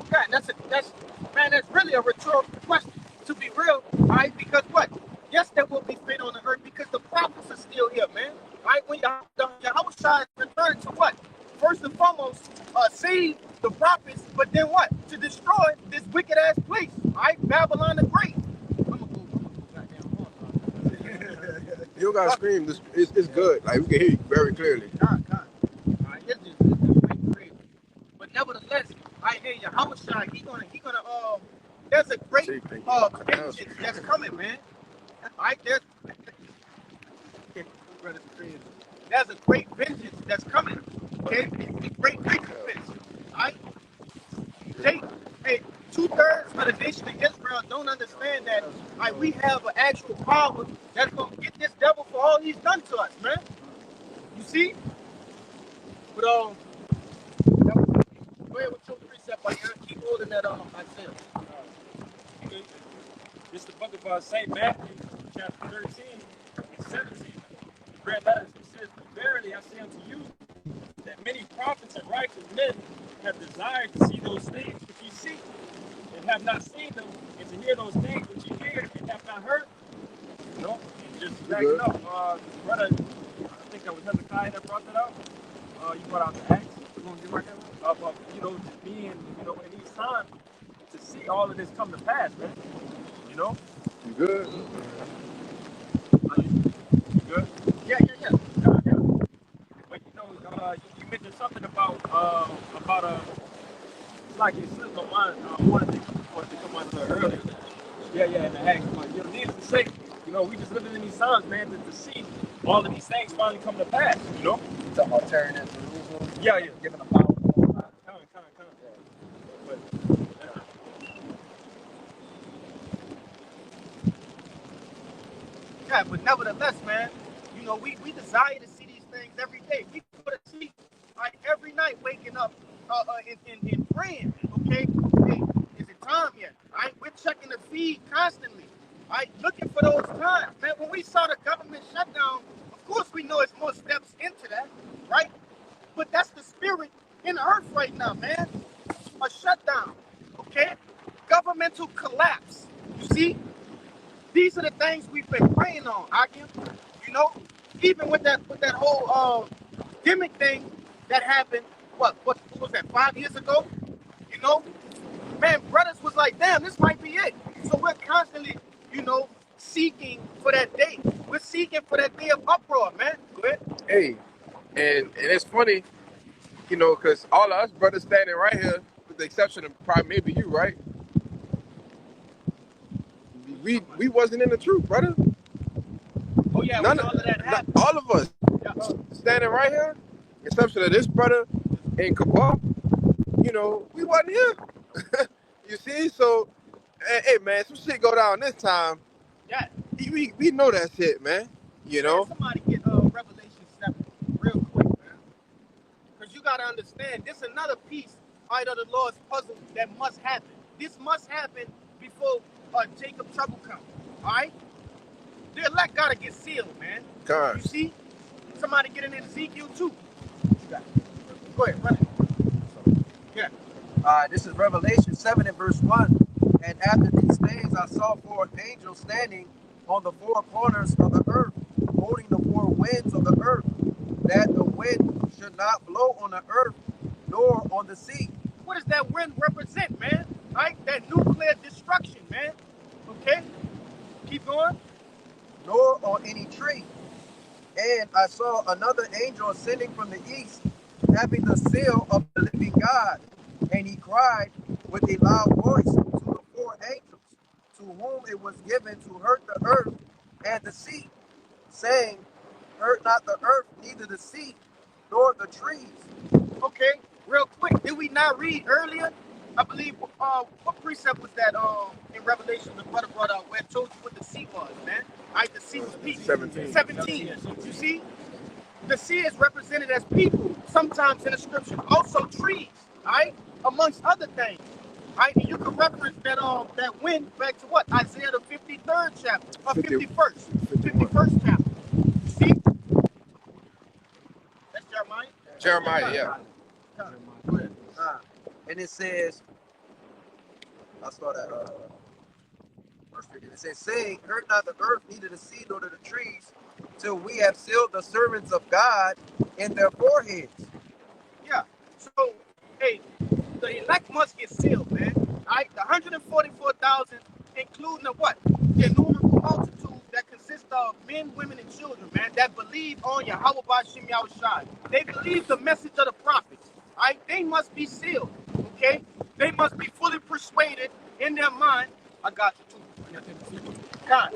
God, that's really a rhetorical question. To be real, all right, because what? Yes, there will be faith on the earth because the prophets are still here, man. All right, when Yahweh is returned to what? First and foremost, save the prophets, but then what? To destroy this wicked ass place, all right? Babylon the Great. You don't gotta scream. It's good. Like, we can hear you very clearly. God. All right, it's just great. But nevertheless, I hear Yahweh, he gonna there's a great vengeance that's coming, man. All right, there's a great vengeance that's coming. Okay, a great recompense. All right, hey, 2/3 of the nation of Israel don't understand that. All right, we have an actual power that's gonna get this devil for all he's done to us, man. You see? But go ahead with your precept, buddy. Keep holding that Isaiah. This is the book of St. Matthew, chapter 13 and 17. Red letters, it says, verily I say unto you, that many prophets and righteous men have desired to see those things which ye see, and have not seen them, and to hear those things which ye hear, and have not heard. You know, and just backing up, brother, I think that was Hezekiah that brought that out. You brought out the Acts. We're going to get right there. About, just being, in these times, to see all of this come to pass, man. You know? You good? You good? Yeah. But you mentioned something about like your sister of mine wanted to come on earlier. Yeah, in the Acts. But needless to say, we just living in these times, man, to see all of these things finally come to pass. You know? It's an alternative Jerusalem. Yeah. Giving the power. Yeah, but nevertheless, man, we desire to see these things every day. We go to sleep like every night, waking up and praying. Okay, hey, is it time yet? All right, we're checking the feed constantly. All right, looking for those times, man. When we saw the government shutdown, of course we know it's more steps into that, right? But that's the spirit in the earth right now, man. A shutdown, okay? Governmental collapse. You see? These are the things we've been praying on, Akim. Even with that whole gimmick thing that happened, what was that, 5 years ago? Man, brothers was like, damn, this might be it. So we're constantly, seeking for that day. We're seeking for that day of uproar, man. Go ahead. Hey, and it's funny, because all of us brothers standing right here, with the exception of probably maybe you, right? We wasn't in the truth, brother. Oh yeah, None when all of that happened. all of us Yeah. standing right here, exception of this brother in Kabul, we wasn't here. You see, so hey man, some shit go down this time. Yeah. We know that shit, man. Man, somebody get Revelation 7 real quick, man. Because you got to understand, this is another piece out of the Lord's puzzle that must happen. This must happen before Jacob trouble comes. All right? The elect got to get sealed, man. God. You see? Somebody get in Ezekiel 2. Go ahead, run it. Yeah. This is Revelation 7 and verse 1. And after these things I saw four angels standing on the four corners of the earth, holding the four winds of the earth, that the wind should not blow on the earth nor on the sea. What does that wind represent, man? Right? That nuclear destruction, man. Okay? Keep going. Nor on any tree. And I saw another angel ascending from the east, having the seal of the living God. And he cried with a loud voice to the four angels, to whom it was given to hurt the earth and the sea, saying, hurt not the earth, neither the sea, nor the trees. Okay, real quick. Did we not read earlier? I believe, what precept was that in Revelation the brother brought out where it told you what the sea was, man? Right, the sea was people. 17. You see? The sea is represented as people, sometimes in the scripture. Also trees, right? Amongst other things. Right? And you can reference that wind back to what? Isaiah the 53rd chapter. Or 51st chapter. You see? That's Jeremiah? Jeremiah, yeah. And it says, I'll start at verse 50. It says, saying, hurt not the earth, neither the sea, nor the trees, till we have sealed the servants of God in their foreheads. Yeah. So, hey, the elect must get sealed, man. All right? The 144,000, including the what? The innumerable multitude that consists of men, women, and children, man, that believe on Yahweh Ba'Shem Yahushai. They believe the message of the prophets. All right? They must be sealed, okay? They must be fully persuaded in their mind. I got you too. God.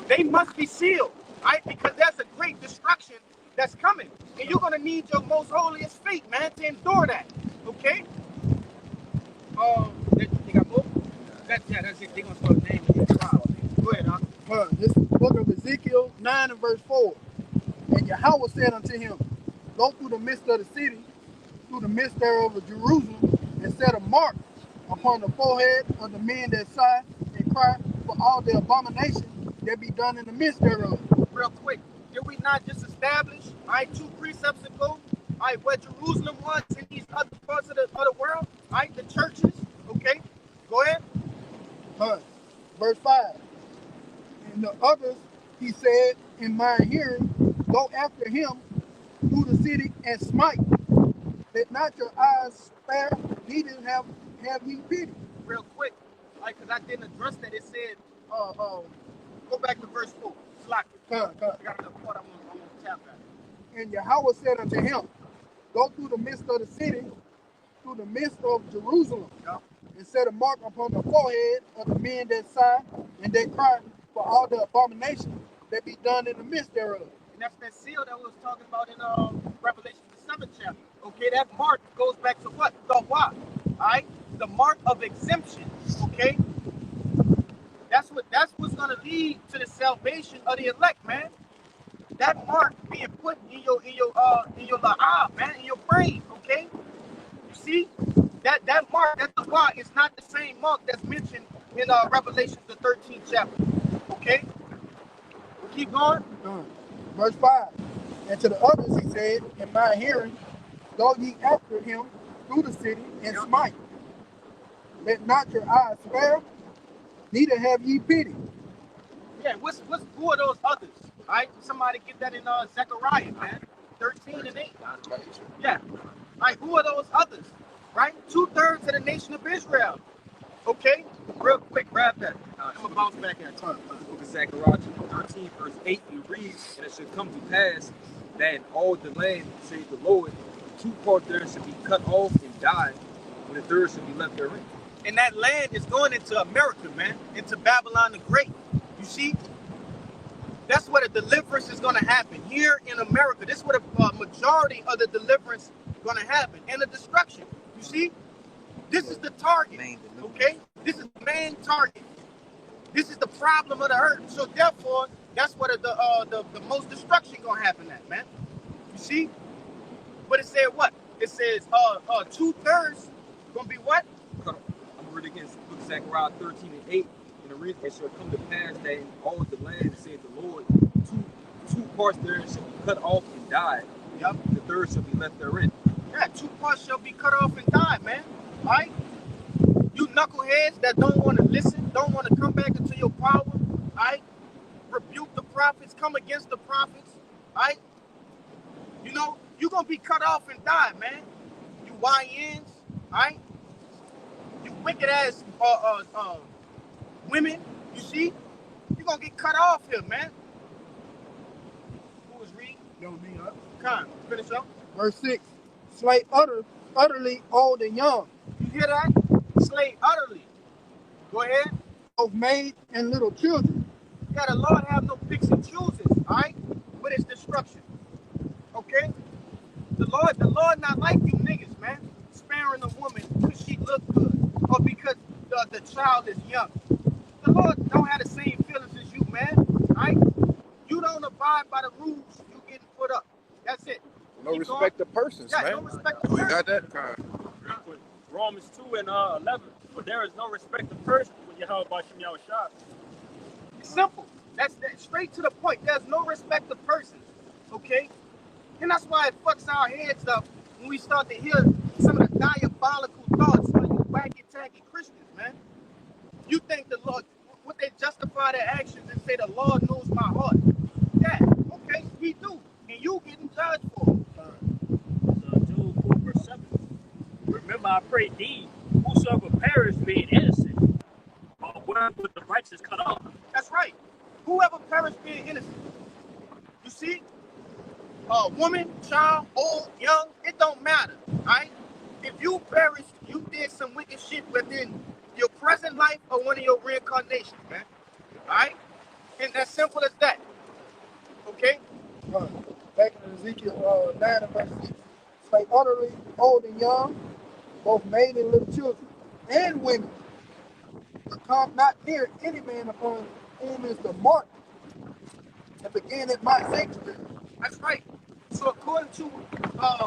They must be sealed, right? Because there's a great destruction that's coming. And you're going to need your most holiest faith, man, to endure that, okay? They got more? That's it. They're going to start naming your trial. Go ahead, huh? This is the book of Ezekiel 9 and verse 4. And Yahweh said unto him, go through the midst of the city, through the midst thereof of Jerusalem, and set a mark upon the forehead of the men that sigh and cry for all the abominations that be done in the midst thereof. Real quick, did we not just establish, all right, 2 precepts ago, all right, where Jerusalem was in these other parts of the world, all right, the churches, okay? Go ahead. Verse 5. And the others, he said, in my hearing, go after him through the city and smite. Let not your eyes spare, neither have ye pity. Real quick, like, because I didn't address that. It said, go back to verse 4. Slack it. I got another part I'm going to tap at. And Yahweh said unto him, go through the midst of the city, through the midst of Jerusalem, and set a mark upon the forehead of the men that sigh and that cry for all the abominations that be done in the midst thereof. And that's that seal that we was talking about in Revelation, the 7th chapter. Okay, that mark goes back to what? The what? All right? The mark of exemption. Okay? That's what's going to lead to the salvation of the elect, man. That mark being put in your la'ah, man, in your brain, okay? You see? That mark, that's why it's not the same mark that's mentioned in Revelation, the 13th chapter. Okay? We'll keep going. Verse 5. And to the others he said, in my hearing, go ye after him through the city and smite. Let not your eyes spare, neither have ye pity. Yeah, who are those others? All right, somebody get that in Zechariah, man. 13 and 8. Yeah. All right, who are those others? Right? 2/3 of the nation of Israel. Okay? Real quick, grab that. I'm gonna bounce back at you. The book of Zechariah 13, verse 8, it reads, and it shall come to pass that in all the land, saith the Lord, 2 parts there shall be cut off and die, and the third shall be left therein. And that land is going into America, man, into Babylon the Great. You see? That's where the deliverance is going to happen here in America. This is where the majority of the deliverance is going to happen, and the destruction. You see? This is the target, okay? This is the main target. This is the problem of the earth. So therefore, that's where the most destruction going to happen at, man. You see? But it said what? It says 2/3 going to be what? I'm reading against the book of Zechariah 13 and 8. And the reason it shall come to pass that in all the land, saith the Lord, two parts there shall be cut off and die. Yep. The third shall be left therein. Yeah, 2 parts shall be cut off and die, man. All right? You knuckleheads that don't want to listen, don't want to come back into your power, all right? Rebuke the prophets, come against the prophets, all right? You know, you're going to be cut off and die, man. You YNs, all right? You wicked ass women, you see? You're going to get cut off here, man. Who was reading? Yo, me up. Come, finish up. Verse 6. Slay utterly old and young, You hear that? Slay utterly. Go ahead. both maid and little children. Yeah, the Lord have no picks and chooses, all right? But it's destruction. Okay? The Lord not like you niggas, man. Sparing a woman because she look good or because the child is young. The Lord don't have the same feelings as you, man. All right? You don't abide by the rules, you getting put up. That's it. No Keep respect going. to persons, Yeah, man. no respect to You persons. got that? Kind. Romans 2 and 11. For there is no respect of person when you have Bashim Yahushua. It's simple. That's straight to the point. There's no respect of persons. Okay? And that's why it fucks our heads up when we start to hear some of the diabolical thoughts from you wacky-tacky Christians, man. You think the Lord, would they justify their actions and say the Lord knows my heart? Yeah, okay, he do. And you getting judged for it. So Jude 4 verse 7. Remember I pray thee, whosoever perish being innocent, or where would the righteous cut off? That's right. Whoever perished being innocent. You see? Woman, child, old, young, it don't matter, right? If you perished, you did some wicked shit within your present life or one of your reincarnations, man. Alright? And as simple as that. Okay? Back in Ezekiel 9 and verse 6. Slay utterly old and young, both maid and little children, and women. But come not near any man upon whom is the mark, and begin at my sanctuary. That's right. So according to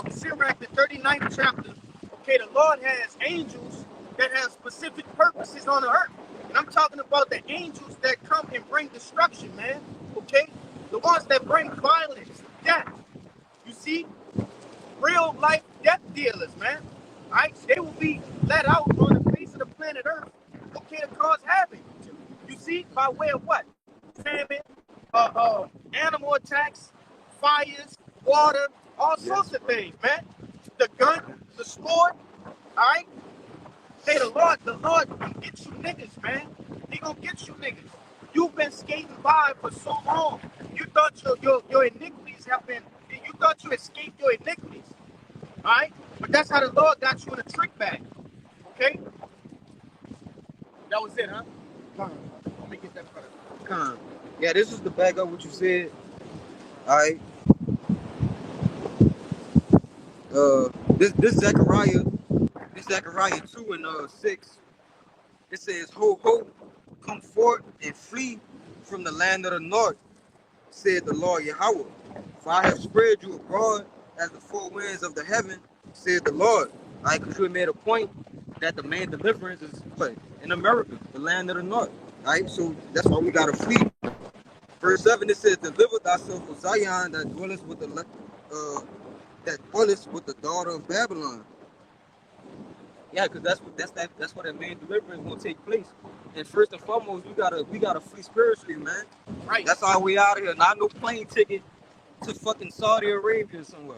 Sirach, the 39th chapter, okay, the Lord has angels that have specific purposes on the earth. And I'm talking about the angels that come and bring destruction, man. Okay? The ones that bring violence, death. You see? Real life death dealers, man. Alright? They will be let out on the face of the planet Earth, okay, to cause havoc. You see? By way of what? Famine, animal attacks, fires, water, all sorts of things, man. The gun, the sword, all right? Hey, the Lord can get you niggas, man. He gonna get you niggas. You've been skating by for so long. You thought your iniquities have been, you thought you escaped your iniquities, all right? But that's how the Lord got you in a trick bag, okay? That was it, huh? Let me get that part. Yeah, this is to back up what you said. All right. This Zechariah 2 and 6. It says, "Ho, ho, come forth and flee from the land of the north, said the Lord Yahweh. For I have spread you abroad as the four winds of the heaven, said the Lord." All right, because you made a point that the main deliverance is what? In America, the land of the north. All right, so that's why we gotta flee. Verse 7, it says, "Deliver thyself, O Zion, that dwelleth with the daughter of Babylon." Yeah, because that's where the main deliverance will take place. And first and foremost, we gotta flee spiritually, man. Right. That's our way out of here. Not no plane ticket to fucking Saudi Arabia somewhere.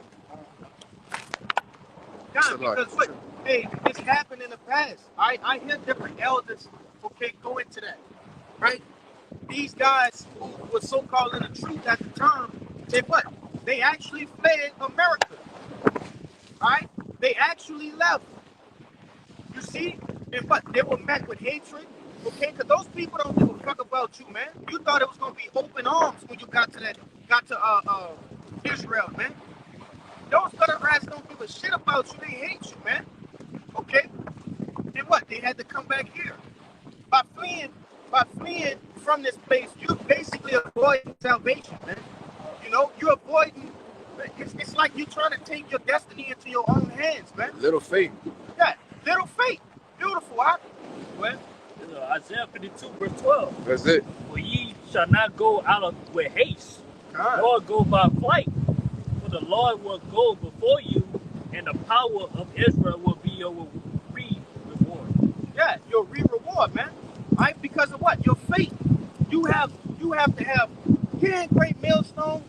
God, because look, hey, this happened in the past. I hear different elders, okay, go into that. right? These guys who were so-called in the truth at the time, they what? They actually fled America, right? They actually left. You see? And but they were met with hatred, okay? Because those people don't give a fuck about you, man. You thought it was gonna be open arms when you got to Israel, man. Those gutter rats don't give a shit about you. They hate you, man. Okay? And what? They had to come back here. By fleeing from this place, you're basically avoiding salvation, man. You know, you're avoiding. It's like you're trying to take your destiny into your own hands, man. Little faith. Yeah, little faith. Beautiful, huh? Well, Isaiah 52 verse 12. That's it. For ye shall not go out of with haste, nor go by flight. For the Lord will go before you, and the power of Israel will be your reward. Yeah, your reward, man. Right? Because of what? Your faith. You have to have here in Great Millstone,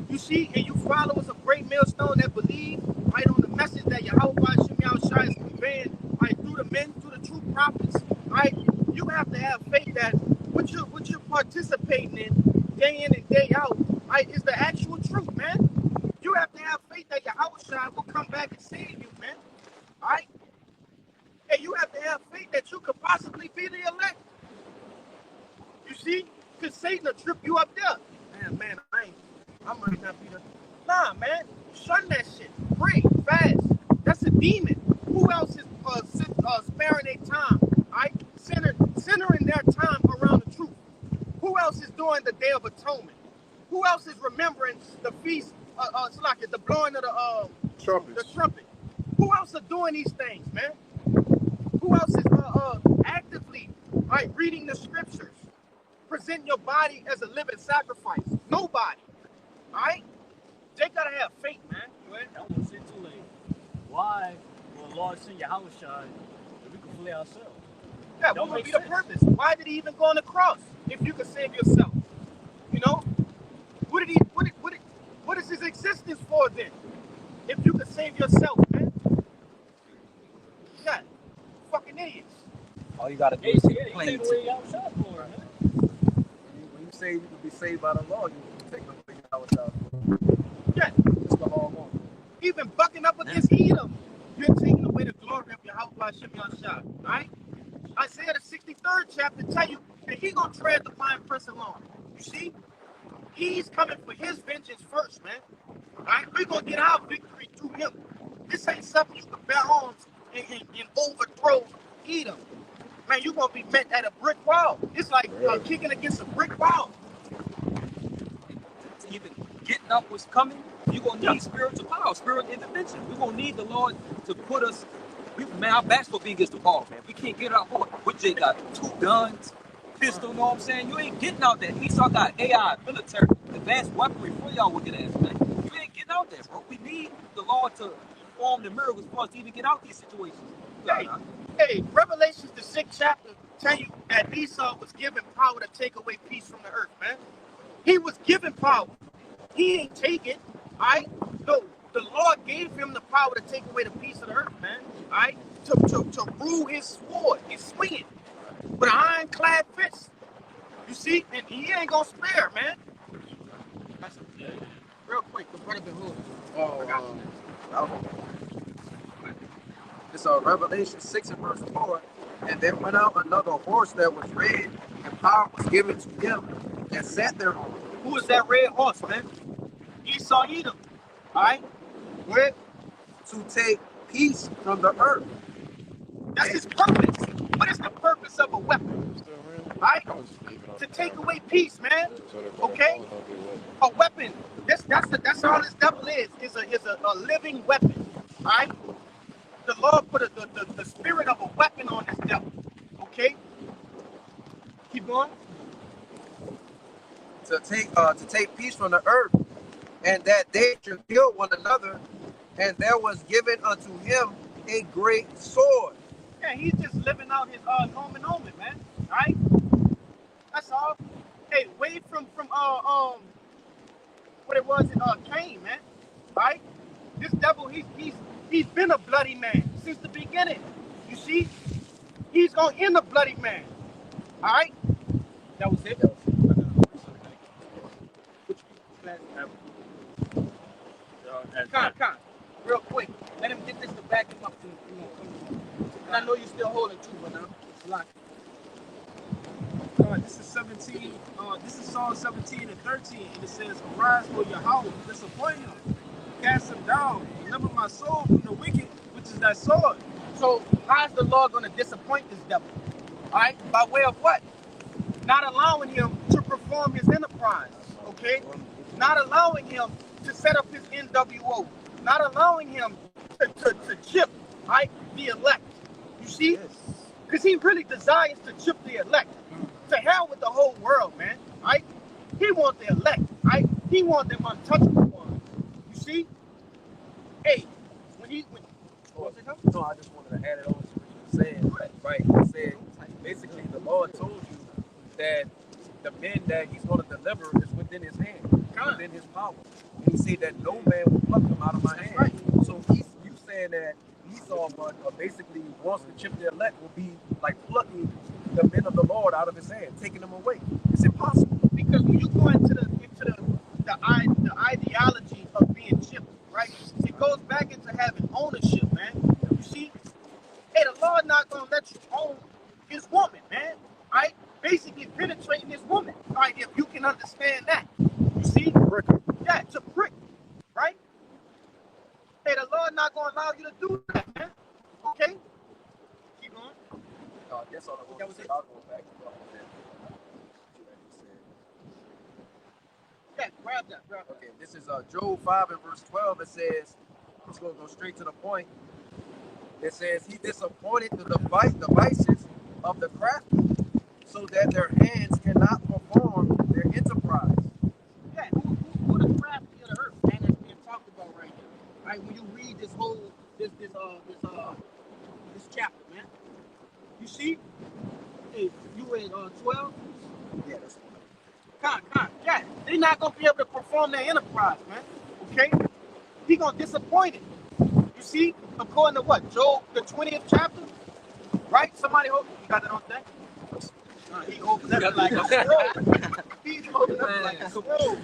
you see, and you followers of Great Millstone that believe right on the message that Yahweh Shem Shai is conveying right through the men, through the true prophets, right? You have to have faith that what you're participating in day in and day out, right, is the actual truth, man. You have to have faith that Yahweh will come back and save you, man. All right? And you have to have faith that you could possibly be the elect. You see? Because Satan will trip you up there. Man, I might not be the... Nah, man. Shun that shit. Pray. Fast. That's a demon. Who else is sparing their time? All right? Centering their time around the truth. Who else is doing the Day of Atonement? Who else is remembering the feast, the blowing of the trumpet? Who else are doing these things, man? Who else is actively reading the scriptures? Present your body as a living sacrifice. Nobody. All right? They gotta have faith, man. I won't say too late. Why will the Lord send Yahweh Shai if we can flee ourselves? Yeah, what would be the purpose? Why did he even go on the cross if you could save yourself? You know? What is his existence for then? If you could save yourself, man. Yeah. Fucking idiots. All you gotta do is take a plane ticket. When you say you can be saved by the law, you take the plane out. Yeah. That's the law of Even bucking up against Edom, you're taking away the glory of Yahweh Shem Shai. Right? Isaiah the 63rd chapter tell you that he's gonna tread the fine press along. You see? He's coming for his vengeance first, man. Right? We're gonna get our victory through him. This ain't something you can bear arms and overthrow Edom. Man, you're gonna be met at a brick wall. It's like kicking against a brick wall. Even getting up what's coming, you're gonna need spiritual power, spiritual intervention. We're gonna need the Lord to put us. Man, our backs gonna be against the wall, man. We can't get out. We just got 2 guns, pistol. You know what I'm saying? You ain't getting out there. Esau got AI, military, advanced weaponry for y'all wicked ass, man. You ain't getting out there, bro. We need the Lord to perform the miracles for us to even get out these situations. Hey, Revelations the 6th chapter tell you that Esau was given power to take away peace from the earth, man. He was given power. He ain't take it, all right? No, the Lord gave him the power to take away the peace of the earth, man, all right? To rule his sword, his swinging, with an ironclad fist. You see? And he ain't gonna spare, man. Real quick, the brother been hood. It's Revelation 6 and verse 4. And there went out another horse that was red, and power was given to him, and sat there on. Who is that red horse, man? Esau Edom. All right? Where? To take peace from the earth. That's his purpose. What is the purpose of a weapon? Right? To take away peace, man. Okay? A weapon. That's all this devil is a living weapon. All right? The Lord put the spirit of a weapon on this devil. Okay? Keep going. To take peace from the earth, and that they should kill one another, and there was given unto him a great sword. Yeah, he's just living out his Norman, man. Right? That's all. Hey, away from what it was in Cain, man. Right? This devil, he's been a bloody man since the beginning. You see? He's gonna end a bloody man. All right? That was it? Which class? Con. Real quick. Let him get this to back him up. And I know you're still holding too, but now it's locked. This is 17. This is Psalm 17 and 13, and it says, "Arise, O Yahweh, disappoint him, cast him down, deliver my soul from the wicked, which is that sword." So how's the Lord going to disappoint this devil? All right, by way of what? Not allowing him to perform his enterprise. Okay, not allowing him to set up his NWO, not allowing him to chip, right, the elect. You see, because he really desires to chip the elect. To hell with the whole world, man. Right? He wants the elect. Right? He wants them untouchable ones. You see? Hey, No, I just wanted to add it on to what you were saying. Right? He said basically the Lord told you that the men that he's going to deliver is within his hand, within his power. And he said that no man will pluck them out of my hand. Right. So you saying that Esau basically wants to chip the elect will be like plucking the men of the Lord out of his hand, taking them away. It's impossible. Because when you go into the ideology of being chipped, right? It goes back into having ownership, man. You see? Hey, the Lord not gonna let you own his woman, man. Right? Basically penetrating his woman. Right? If you can understand that. You see? Yeah, it's a prick. Right? Hey, the Lord not gonna allow you to do that, man. Okay? Keep going. That's all I want to say. I'll go back to what yeah, grab that. Okay, this is Job 5 and verse 12. It says, it's going to go straight to the point. It says, he disappointed the devices of the crafty so that their hands cannot perform their enterprise. Yeah, who the crafty of the earth, man, that's being talked about right here. Right, when you read this whole this chapter, man. You see? Hey, you in 12? Yeah, that's one. Con. Yeah, they're not gonna be able to perform their enterprise, man. Okay? He gonna disappoint it. You see? According to what? Job, the 20th chapter? Right? Somebody hold. You got that on that? He opens up like a scroll. He's opening up like a scroll.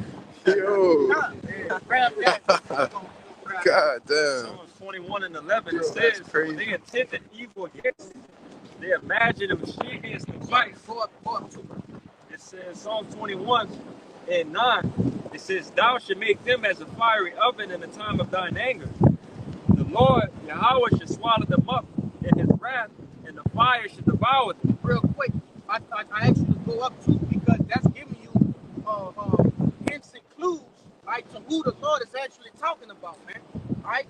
Yo. Grab that. God damn. Psalms 21 and 11, it says, when they intended evil against thee, they imagined a mischievous device. It says, Psalm 21 and 9, it says, thou should make them as a fiery oven in the time of thine anger. The Lord, Yahweh, should swallow them up in his wrath, and the fire should devour them. Real quick, I asked you to go up too because that's giving you hints and clues, right, to who the Lord is actually talking about, man. Right?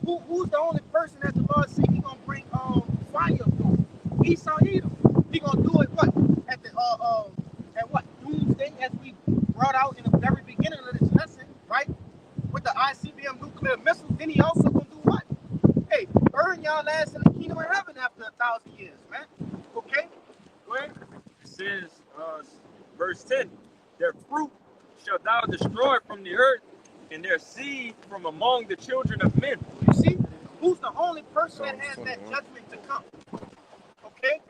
Who's the only person that the Lord said he gonna bring fire for? Esau Edom. He gonna do it what? At what? Doomsday, as we brought out in the very beginning of this lesson, right? With the ICBM nuclear missiles, then he also gonna do what? Hey, burn y'all ass in the kingdom of heaven after 1,000 years, man. Okay? Go ahead. It says, verse 10, their fruit shalt thou destroy from the earth, and their seed from among the children of men. You see? Who's the only person that has that judgment to come? Okay?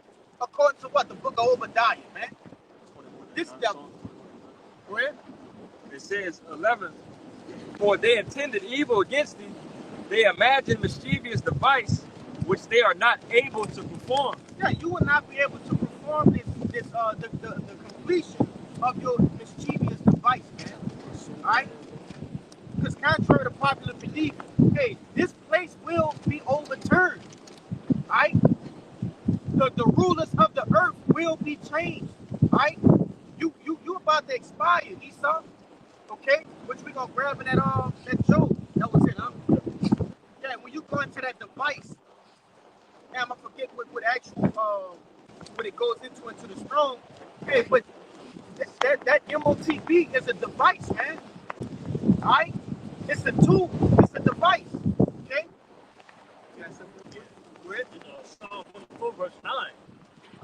According to what? The book of Obadiah, man. This devil. Go ahead. It says, 11, for they intended evil against thee, they imagined mischievous device, which they are not able to perform. Yeah, you will not be able to perform the completion of your mischievous device, man. All right? Because contrary to popular belief, hey, this place will be overturned. All right? The rulers of the earth will be changed. All right? You about to expire, Esau. Okay? Which we gonna grab in that Job. That was it, huh? Yeah, when you go into that device, and I'm gonna forget what actual what it goes into the strong. Hey, but that MOTB is a device, man. All right? It's a tool. It's a device. Okay? Yes, Psalm 44, verse 9.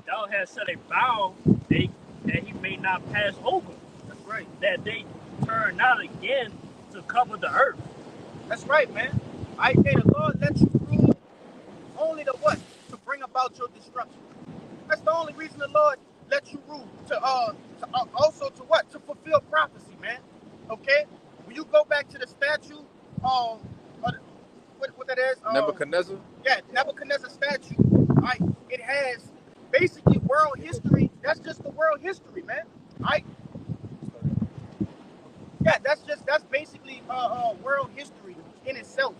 Thou hast set a vow that he may not pass over. That's right. That they turn not again to cover the earth. That's right, man. Hey, the Lord let you rule only to what? To bring about your destruction. That's the only reason the Lord let you rule. Also to what? To fulfill prophecy, man. Okay? When you go back to the statue, what that is? Nebuchadnezzar. Yeah, Nebuchadnezzar statue. Right? It has basically world history. That's just the world history, man. Right? Yeah, that's basically world history in itself.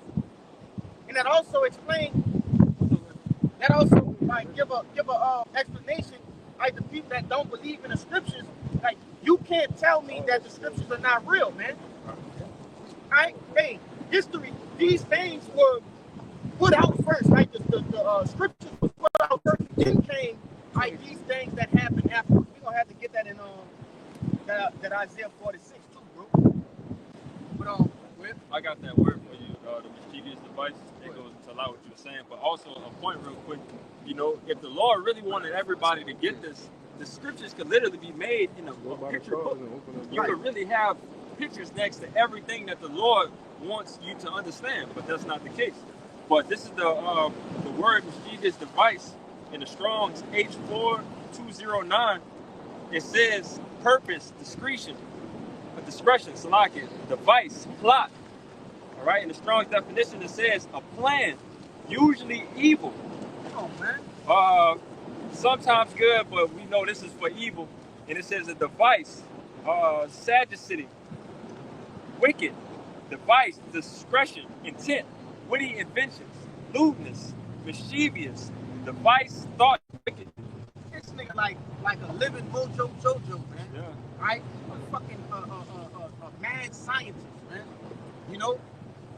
And that also explains. That also like give a explanation like the people that don't believe in the scriptures. Like you can't tell me that the scriptures are not real, man. Right? Hey, history. These things were put out first. Like the scriptures were put out first. Then came like these things that happened afterwards. We're gonna have to get that in that Isaiah 46 too, bro. But I got that word for you, the mischievous device. It goes to allow what you were saying, but also a point real quick. You know, if the Lord really wanted everybody to get this, the scriptures could literally be made in a picture book. You could really have pictures next to everything that the Lord wants you to understand, but that's not the case. But this is the word mischievous device in the Strong's H4209. It says purpose, discretion, salakia, device, plot. All right, in the Strong's definition, it says a plan, usually evil. oh man. Sometimes good, but we know this is for evil. And it says a device, sagacity, wicked, device, discretion, intent, witty inventions, lewdness, mischievous, device, thought, wicked. This nigga like a living mojo jojo, man. Yeah. Right? A fucking a mad scientist, man. You know,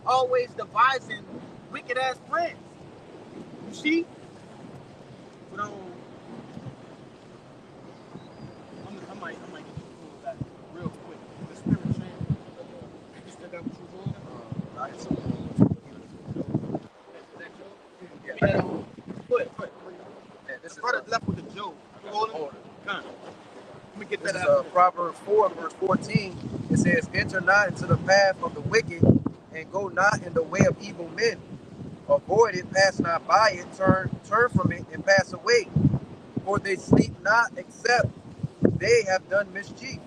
always devising wicked ass plans. You see? But I might get you pull that real quick. The spirit champ. You still got what you doing? I had some. Yeah. Put. Yeah, this is Brother left with the Joe. You holding? Let me get This that is out. Proverbs 4, verse 14. It says, enter not into the path of the wicked, and go not in the way of evil men. Avoid it, pass not by it, turn from it, and pass away. For they sleep not, except they have done mischief.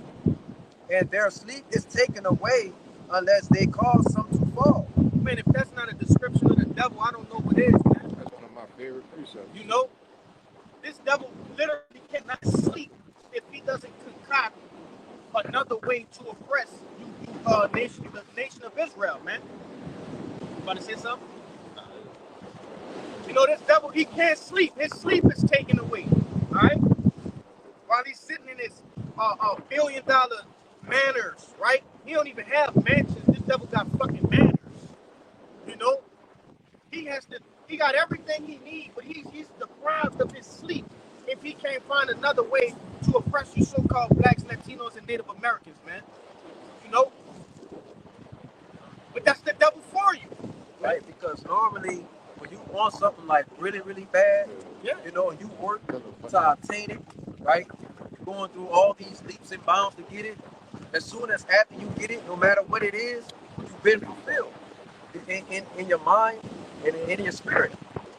And their sleep is taken away, unless they cause some to fall. Man, if that's not a description of the devil, I don't know what is, man. That's one of my favorite precepts. You know, this devil literally cannot sleep if he doesn't concoct another way to oppress the nation of Israel, man. You about to say something? You know, this devil, he can't sleep. His sleep is taken away, all right? While he's sitting in his $1 billion manors, right? He don't even have mansions. This devil got fucking manors. You know, he got everything he needs, but he's deprived of his sleep if he can't find another way to oppress you so-called blacks, Latinos, and Native Americans, man. You know? But that's the devil for you. Right? Because normally, when you want something like really, really bad, Yeah. you know, and you work to obtain it, right? You're going through all these leaps and bounds to get it. As soon as after you get it, no matter what it is, you've been fulfilled in your mind and in your spirit.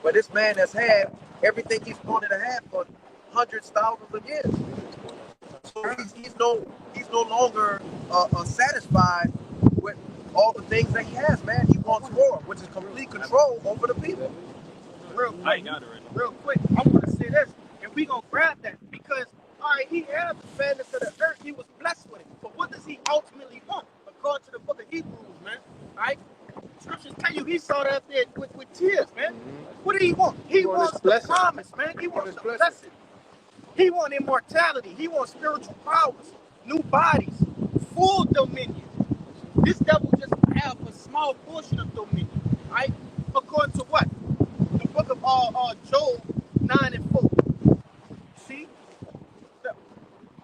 But this man has had everything he's wanted to have for hundreds, thousands of years. So he's no longer satisfied with all the things that he has, man. He wants more, which is complete control over the people. Real I quick, ain't got it right now. real quick, I want to say this, and we gonna grab that because, all right, he had the fatness of the earth, he was blessed with it. But what does he ultimately want? According to the book of Hebrews, man, all right? Scriptures tell you he saw that there with tears, man. What did he want? He wants the promise, man. He wants the blessing. He wants immortality. He wants spiritual powers, new bodies, full dominion. This devil just have a small portion of dominion, right? According to what? The book of Job 9 and 4. See?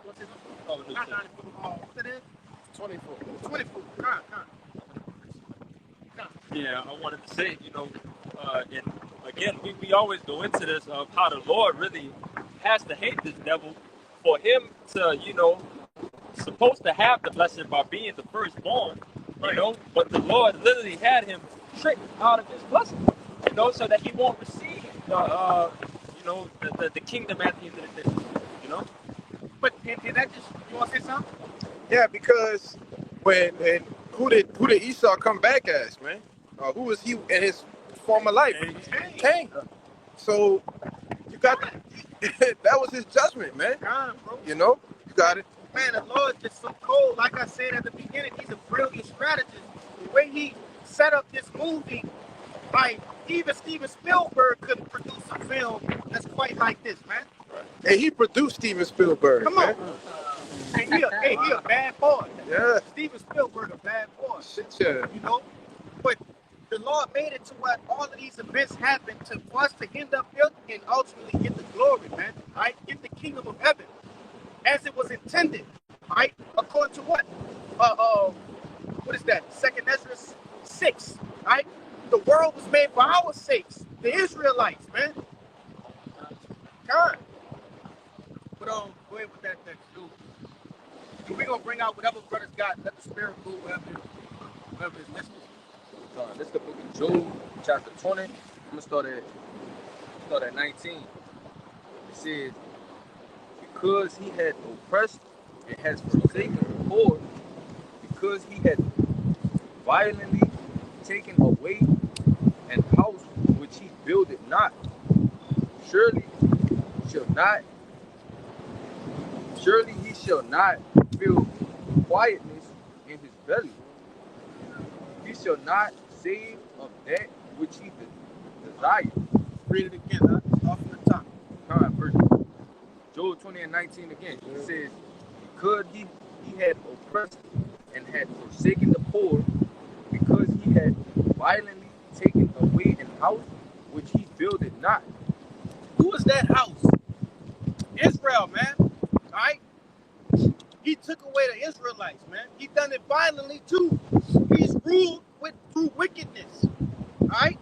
What's it? Oh, Not 9 and 4. What's it is? 24. 24. Yeah, I wanted to say, you know, and again, we always go into this of how the Lord really has to hate this devil for him to, you know, supposed to have the blessing by being the firstborn, you know, but the Lord literally had him tricked out of his blessing, you know, so that he won't receive the, you know, the kingdom at the end of the day, you know. but did that just, you want to say something? Yeah, because when and who did Esau come back as, man? Who was he in his former life? Cain. So you got that was his judgment, man. God, bro. You know, you got it. Man, the Lord is so cold. Like I said at the beginning, he's a brilliant strategist. The way he set up this movie, like even Steven Spielberg couldn't produce a film that's quite like this, man. And he produced Steven Spielberg. Come man. on. And he a bad boy. Yeah. Steven Spielberg a bad boy. Shit, yeah. You know? But the Lord made it to what all of these events happened for us to end up here and ultimately get the glory, man. Right? Get the kingdom of heaven. As it was intended, right? According to what? What is that? 2nd Ezra 6, right? The world was made for our sakes, the Israelites, man. God. But go ahead with that next, dude. We're gonna bring out whatever brothers got. Let the spirit go wherever is listed. This is the book of Job, chapter 20. I'm gonna start at 19. It says, because he had oppressed and has forsaken the poor, because he had violently taken away an house which he builded not, surely he shall not feel quietness in his belly. He shall not save of that which he desires. Read it again, huh? Off from the top. All right, verse Job 20 and 19 again. It says, because he had oppressed and had forsaken the poor, because he had violently taken away an house which he builded not. Who is that house? Israel, man. All right? He took away the Israelites, man. He done it violently too. He's ruled through wickedness. All right?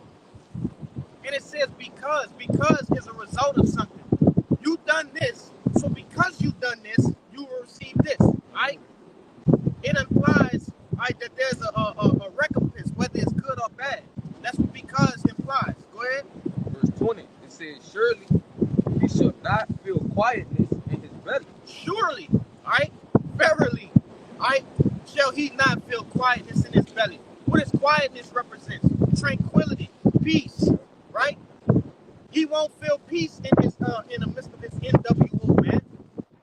And it says because is a result of something. You done this, so because you done this, you will receive this. All right? It implies, all right, that there's a recompense, whether it's good or bad. That's what because implies. Go ahead. Verse 20, it says, surely he shall not feel quietness in his belly. Surely, all right, verily, all right, shall he not feel quietness in his belly. What does quietness represent? Tranquility, peace, right? He won't feel peace in his in the midst of his NWO, man.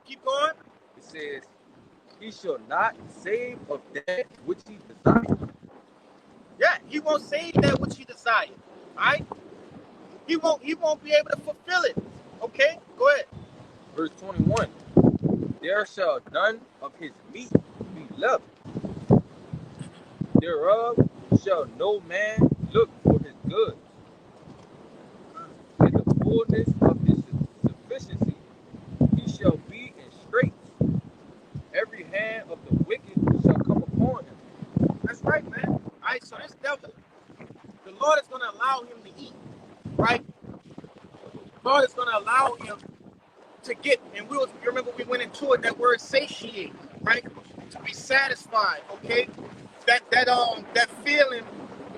Keep going. It says, he shall not save of that which he desires. Yeah, he won't save that which he desired. All right? He won't be able to fulfill it. Okay? Go ahead. Verse 21. There shall none of his meat be left. Thereof shall no man look for his goods. In the fullness of his sufficiency, he shall be in straits. Every hand of the wicked shall come upon him. That's right, man. All right, so this devil, the Lord is going to allow him to eat, right? The Lord is going to allow him to get, and you remember we went into it, that word satiate, right? To be satisfied, okay? That feeling,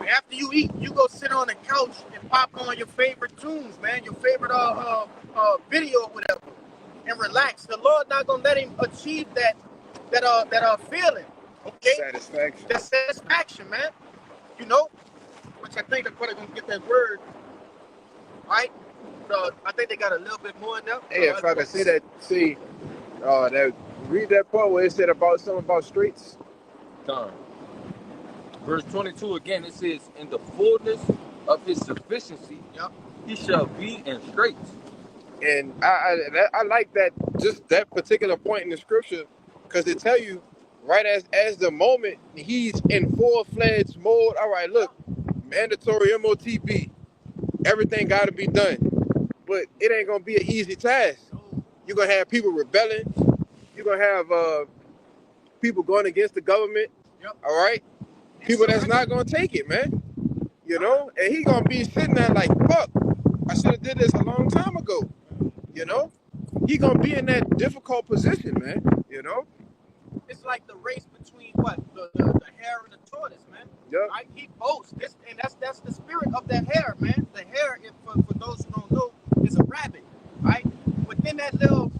after you eat, you go sit on the couch and pop on your favorite tunes, man, your favorite video or whatever, and relax. The Lord not going to let him achieve that feeling, okay? Satisfaction. That satisfaction, man. You know, which I think they're probably gonna get that word, right? So I think they got a little bit more in there. Hey, if I could say that, read that part where it said something about streets. Done. Verse 22 again, it says, in the fullness of his sufficiency, Yep. he shall be in straits. And I like that, just that particular point in the scripture, because it tell you right as the moment he's in full-fledged mode. All right, look, mandatory MOTB, everything got to be done, but it ain't gonna be an easy task. You're gonna have people rebelling. You're gonna have people going against the government. Yep. All right, people that's not gonna take it, man. You know, and he gonna be sitting there like, fuck, I should have did this a long time ago. You know, he gonna be in that difficult position, man. You know, It's like the race between what the hare and the tortoise, man. Yep. Right? He boasts this, and that's the spirit of the hare, man. The hare, for those who don't know, is a rabbit, right? Within that little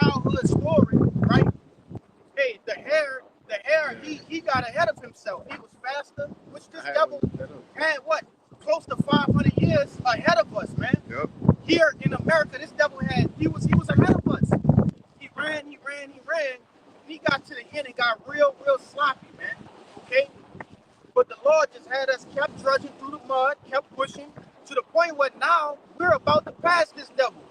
childhood story, right? Hey, the hair, he got ahead of himself. He was faster, which this devil had what? Close to 500 years ahead of us, man. Yep. Here in America, this devil he was ahead of us. He ran. He got to the end and got real sloppy, man. Okay? But the Lord just had us kept trudging through the mud, kept pushing to the point where now we're about to pass this devil.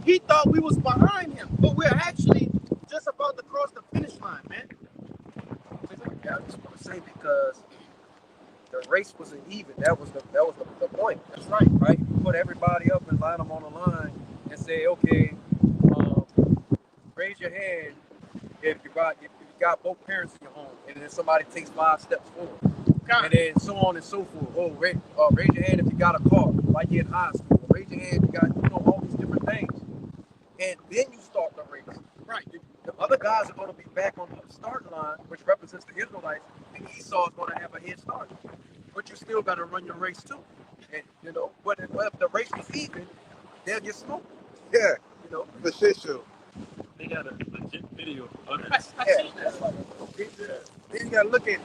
He thought we was behind him, but we're actually just about to cross the finish line, man. Yeah, I just want to say because the race wasn't even. That was the point. That's right. Right? You put everybody up and line them on the line and say, okay, raise your hand if you got both parents in your home, and then somebody takes 5 steps forward, and then so on and so forth. Oh, raise your hand if you got a car, like you're in high school. Raise your hand if you got all these different things, and then you start the race. Right. The other guys are going to be back on the starting line, which represents the Israelites, and Esau is going to have a head start. But you still got to run your race too. And but if the race was even, they'll get smoked. Yeah. For shit show. They got a legit video of it. I seen that. Then you gotta look at,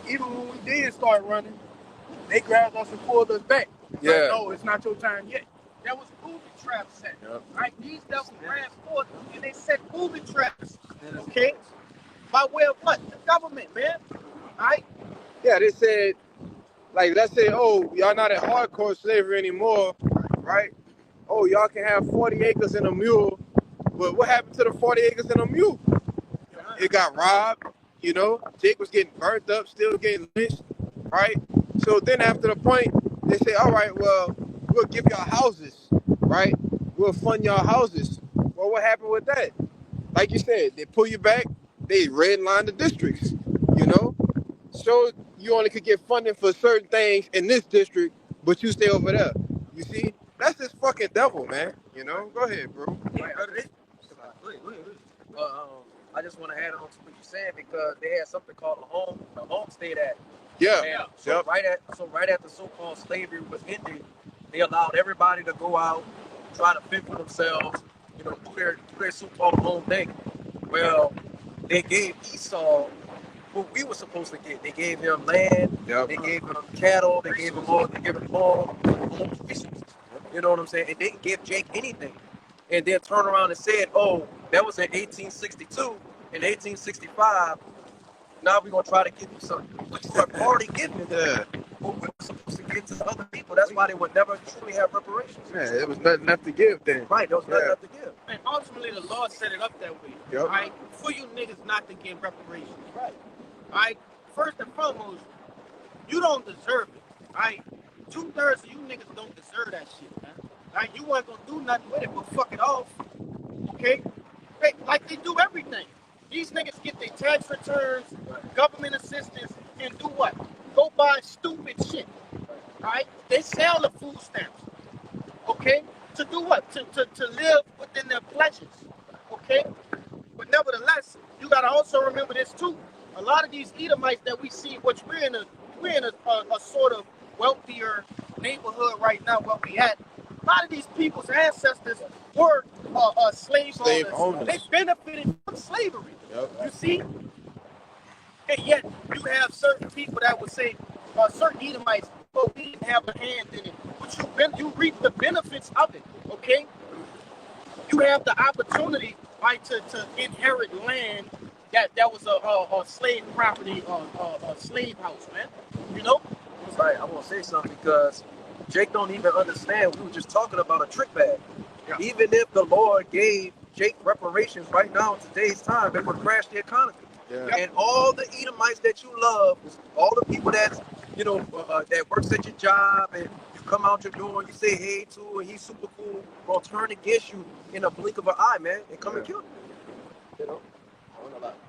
even when we did start running, they grabbed us and pulled us back. Yeah. Like, no, it's not your time yet. There was booby traps set. Yep. Right? These devils ran forth and they set booby traps. Okay? By way of what? The government, man. Right? Yeah, they said, like, let's say, oh, y'all not at hardcore slavery anymore, right? Oh, y'all can have 40 acres and a mule. But what happened to the 40 acres and a mule? It got robbed, Jake was getting burnt up, still getting lynched, right? So then after the point, they say, all right, well, we'll give y'all houses, right? We'll fund y'all houses. Well, what happened with that? Like you said, they pull you back, they redline the districts, So you only could get funding for certain things in this district, but you stay over there. You see? That's this fucking devil, man. Go ahead, bro. I just want to add on to what you're saying because they had something called the Homestead Act. Yeah. And so right at the so-called slavery was ending, they allowed everybody to go out, try to fend for themselves, do their so-called own thing. Well, they gave Esau what we were supposed to get. They gave him land, They gave him cattle, they gave him all resources. You know what I'm saying? And they didn't give Jake anything. And then turn around and said, oh, that was in 1862. In 1865, now we're going to try to give you something. But you have already given them what we were supposed to give to other people. That's why they would never truly have reparations. Yeah, it was nothing left to give then. Right, there was nothing left to give. And ultimately, the Lord set it up that way. Yep. Right? For you niggas not to get reparations. Right. Right? First and foremost, you don't deserve it. Right? 2/3 of you niggas don't deserve that shit, man. Right? You weren't gonna do nothing with it, but fuck it off. Okay? Like they do everything. These niggas get their tax returns, government assistance, and do what? Go buy stupid shit. Right? They sell the food stamps. Okay? To do what? To live within their pleasures. Okay? But nevertheless, you gotta also remember this too. A lot of these Edomites that we see, which we're in a sort of wealthier neighborhood right now where we at. A lot of these people's ancestors were slave owners. They benefited from slavery. Yep. You see? And yet you have certain people that would say, certain Edomites, oh, we didn't have a hand in it. But you reap the benefits of it, okay? You have the opportunity, right, to inherit land that was a slave property, a slave house, man. Right, I want to say something because Jake don't even understand. We were just talking about a trick bag. Yeah. Even if the Lord gave Jake reparations right now in today's time, it would crash the economy. Yeah. And all the Edomites that you love, all the people that's, that works at your job and you come out your door and you say hey to and he's super cool, will turn against you in a blink of an eye, man, and come and kill you. I don't know about it.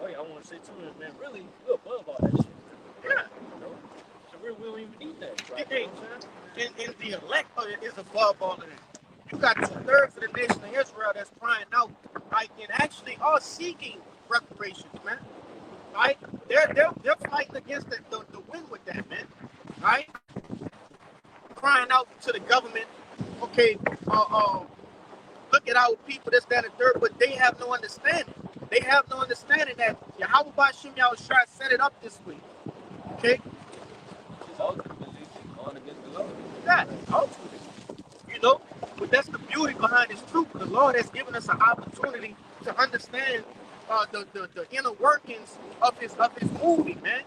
Oh yeah, I want to say too, man, really, we're above all that shit. Yeah. So we don't even need that. Right? And the elect is above all of that. You got 2/3 of the nation of Israel that's crying out, right, and actually are seeking reparations, man. Right? They're fighting against the win with that, man. Right? Crying out to the government, okay, look at our people, this, that, and third, but they have no understanding. They have no understanding that Yahweh Bashim Yahushua set it up this way. Okay? It's ultimately going against the Lord. Yeah, ultimately. You know? But that's the beauty behind this truth. The Lord has given us an opportunity to understand the inner workings of his movie, man.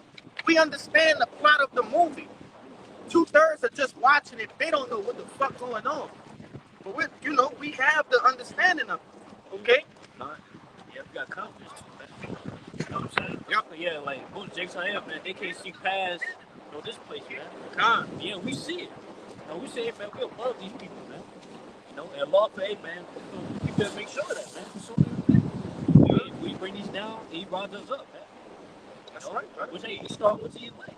We understand the plot of the movie. 2/3 are just watching it. They don't know what the fuck going on. But we have the understanding of it. Okay? Yeah, we got confidence, man. You know what I'm saying? Yep. Yeah, like most Jakes I am, man, they can't see past this place, man. Yeah, we see it. We say, man, we above these people, man. And law for man, we better make sure of that, man. So we bring these down, he brought us up, man. That's right, right. Which you start with your way.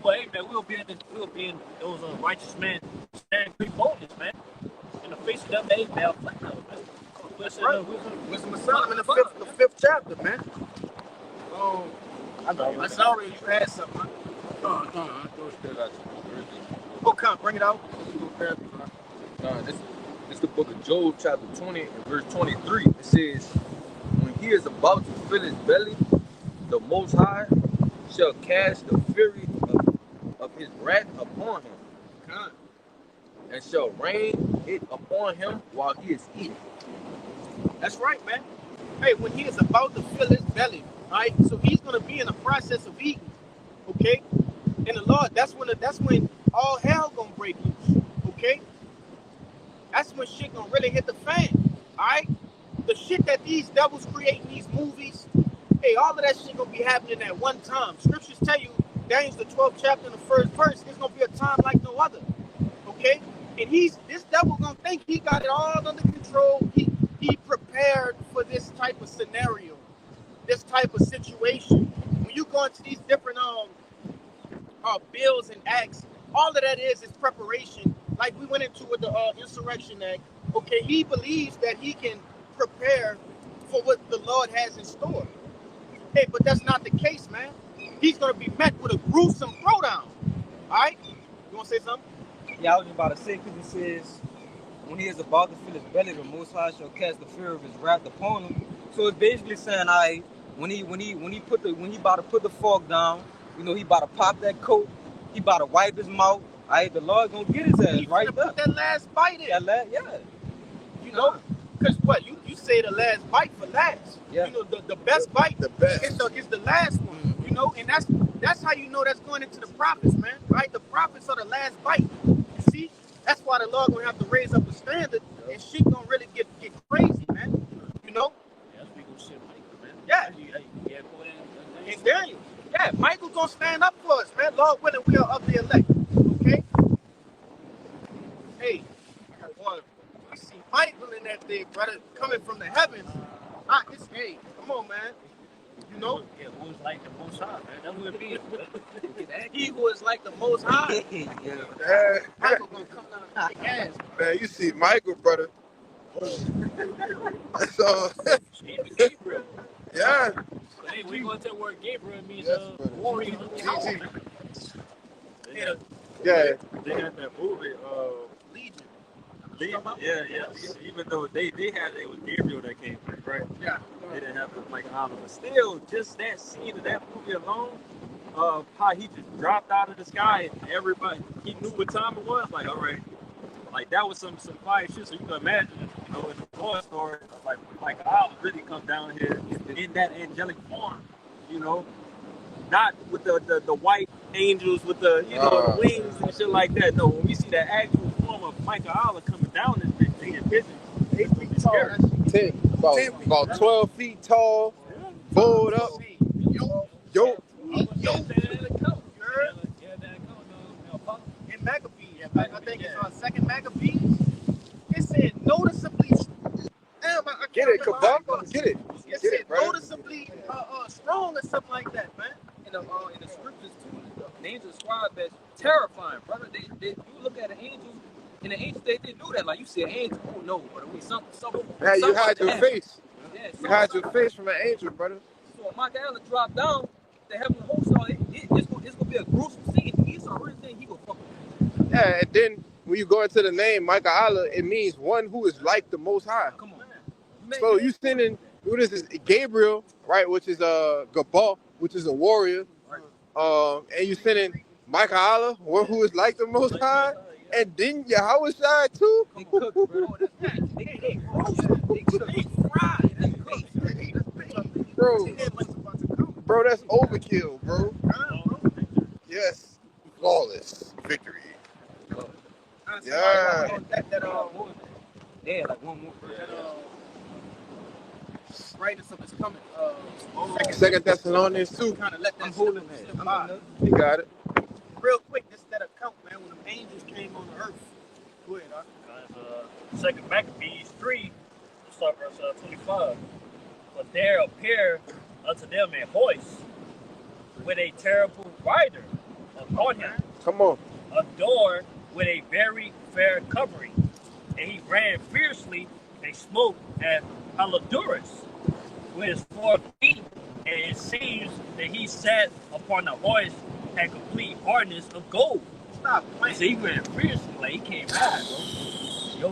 Well, hey, man, we'll be in those righteous men stand great boldness, man. In the face of them, man. That's right. Wisdom of Solomon, the fifth chapter, man. I saw you had something. Huh? No, I thought that out to Oh, come, bring it out. This is the book of Job, chapter 20, and verse 23. It says, when he is about to fill his belly, the Most High shall cast the fury of his wrath upon him, and shall rain it upon him while he is eating. That's right, man. Hey, when he is about to fill his belly, right? So he's going to be in the process of eating, okay? And the Lord, that's when all hell going to break loose, okay? That's when shit going to really hit the fan, all right? The shit that these devils create in these movies, hey, all of that shit going to be happening at one time. Scriptures tell you, Daniel the 12th chapter in the first verse, there's going to be a time like no other, okay? And this devil going to think he got it all under control. He prepared for this type of scenario, this type of situation. When you go into these different bills and acts, all of that is preparation. Like we went into with the Insurrection Act. Okay, he believes that he can prepare for what the Lord has in store. Hey, but that's not the case, man. He's going to be met with a gruesome throwdown. All right? You want to say something? Yeah, I was about to say, because it says, when he is about to fill his belly, the Most High shall cast the fear of his wrath upon him. So it's basically saying, when he about to put the fork down, he about to pop that coat, he about to wipe his mouth. The Lord gonna get his ass right there. Put that last bite in. Yeah. Because what you say the last bite for last. Yeah. The best bite. The best. Is the last one. And that's how that's going into the prophets, man. Right? The prophets are the last bite. You see? That's why the Lord gonna have to raise up the standard, and shit gonna really get crazy, man. Yeah, we gonna shit Michael, man. Yeah. Go ahead. And Daniel. Yeah, Michael's gonna stand up for us, man. Lord willing, we are of the elect. Okay? Hey, boy, we see Michael in that day, brother, coming from the heavens. Hey, come on, man. Yeah, who is like the Most High, man? That's who it be. He who is like the Most High. Michael gonna come down and kick ass. Man, you see Michael, brother. So, Gabriel. yeah. Hey, we going to tell where Gabriel means warrior. Yeah. They had that movie, Legion. Yeah. Even though they had it was Gabriel that came first, right? Yeah. They didn't have to like Oliver. But still, just that scene of that movie alone, of how he just dropped out of the sky and everybody he knew what time it was. Like, all right, like that was some fire shit. So you can imagine, in the Toy Story, like Oliver really come down here in that angelic form, not with the white angels with the the wings and shit like that. No, when we see the actual form of Michael Allah coming down this bitch, they get busy. 8 feet tall. About 12 feet tall, bowled up. Yo. In Maccabees, I think it's on second Maccabees. It said noticeably. Damn, I Get it, Kabak. Get it. It said noticeably strong or something like that, man. In the scriptures too, the angels described as terrifying, brother. They you look at an angel. In the ancient days, they knew that. Like you see an angel, oh no, but I mean something. Man, you hide your face. Yeah, you hide your face from an angel, brother. So when Michael Allah dropped down, the heavenly host, it's gonna be a gruesome scene. He's already saying he gonna fuck with. Yeah, and then when you go into the name Michael Allah, it means one who is like the Most High. Come on. So you sending who this is Gabriel, right? Which is Gabal, which is a warrior. And you sending Michael Allah, one who is like the Most High, and then Yahweh Shai too. They cook, bro. They fried. Bro, that's overkill, bro. Yes, flawless victory. Yeah. Yeah, like one more. Brightness of his coming. Second Thessalonians 2. Kind of let that I'm holding slip that. by. You got it. Real quick, this is that account, man, when the angels came on the earth. Go ahead, huh? Second Maccabees 3, let's start verse 25. But there appeared unto them a horse with a terrible rider upon him, Come on. adorned with a very fair covering. And he ran fiercely and smote at Halodorus with his 4 feet. And it seems that he sat upon the horse had complete hardness of gold. Stop playing. So he ran fiercely, like he came back, bro. Yo,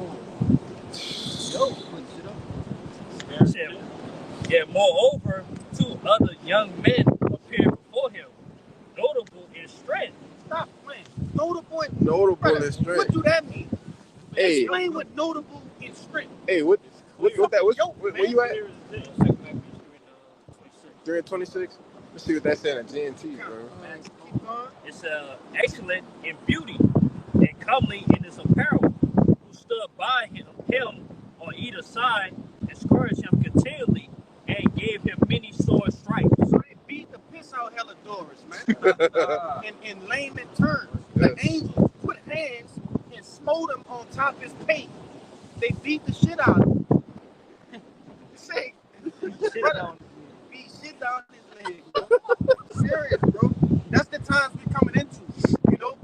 Put shit up. said, yeah, moreover, 2 other young men appeared before him, notable in strength. Stop playing. Notable in Notable Brother, in strength. What do that mean? Hey. Explain what notable in strength. Hey, what that? Where you at? Here is this, 2 Maccabees 3 and 26. 326. Let's see what that's saying in GNT, bro. Keep going. It's excellent in beauty and comely in his apparel, who stood by him on either side and scourged him continually and gave him many sore stripes. So they beat the piss out Helidorus, man. in layman terms, the angels put hands and smote him on top of his pate. They beat the shit out of him. Say, brother, beat shit down his leg, bro. Serious, bro. That's the times we're coming into. You know,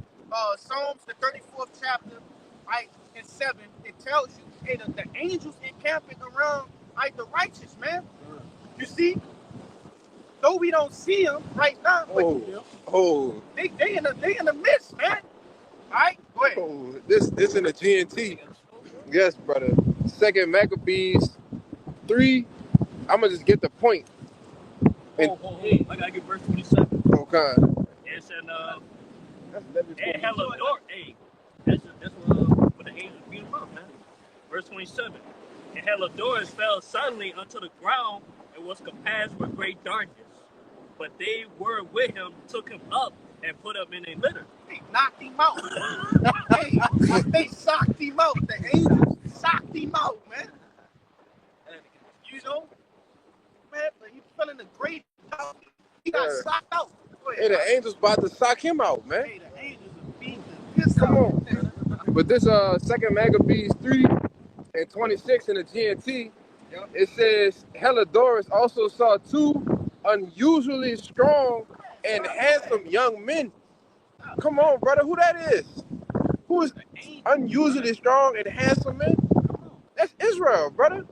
Psalms, the 34th chapter, right, and 7, it tells you, hey, the angels encamping around, like, the righteous, man. You see? Though we don't see them right now, but they in the midst, man. All right, go ahead. Oh, this in the GNT. Yes, brother. Second Maccabees 3. I'm gonna just get the point. I gotta get verse 27. Okay. It's an and Helidor. Hey, that's what the angels beat him up, man. Verse 27. And Helidorus fell suddenly unto the ground and was compassed with great darkness. But they were with him, took him up, and put him in a litter. They knocked him out. Hey, they socked him out. The angels socked him out, man. You know, man, but he fell in the great doubt. He got socked out. Hey, the angels about to sock him out, man. Hey, the angels are beating the piss Come out. on. But this second Maccabees 3 and 26 in the GNT, it says Helidorus also saw 2 unusually strong and handsome young men. Come on, brother, who that is? Who is unusually strong and handsome men? That's Israel, brother.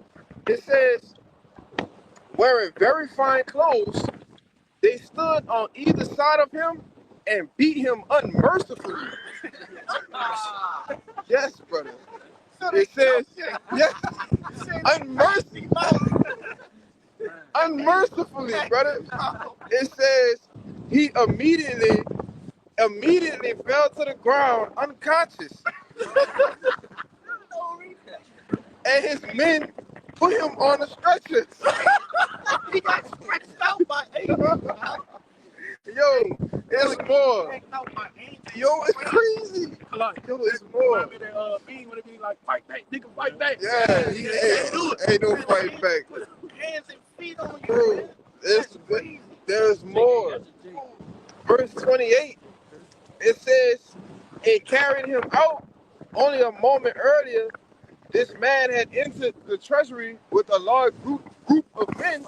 It says, wearing very fine clothes, they stood on either side of him and beat him unmercifully. Yes, brother. It says, yes, unmercifully, brother. It says he immediately fell to the ground unconscious. And his men put him on a stretcher. He got stretched out by angels. Yo, it's more. Yo, it's crazy. Yo, it's more. Would it be like, fight back, nigga, fight back? Yeah, ain't no fight back. Put hands and feet on you, Bro, man. there's more. Verse 28, it says, it carried him out. Only a moment earlier, this man had entered the treasury with a large group of men,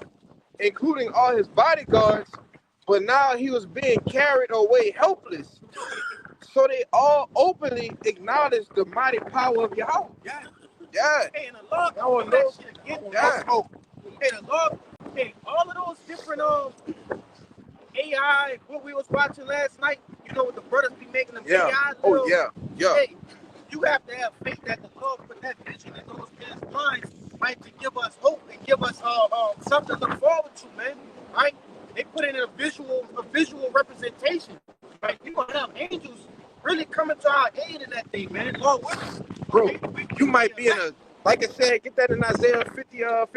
including all his bodyguards, but now he was being carried away helpless. So they all openly acknowledged the mighty power of Yahweh. Yeah. Yeah. Hey, and the Lord Y'all put know? that shit again. Yeah. Hey, the Lord, hey, all of those different AI, what we was watching last night, you know, what the brothers be making them AI. Oh, yeah. Hey, you have to have faith that the Lord put that vision in those men's minds, right, to give us hope and give us something to look forward to, man. Right? They put it in a visual representation. Right? You gonna have angels really coming to our aid in that day, man. Lord with us. Bro, Okay? you might be in a, like I said, get that in Isaiah 59.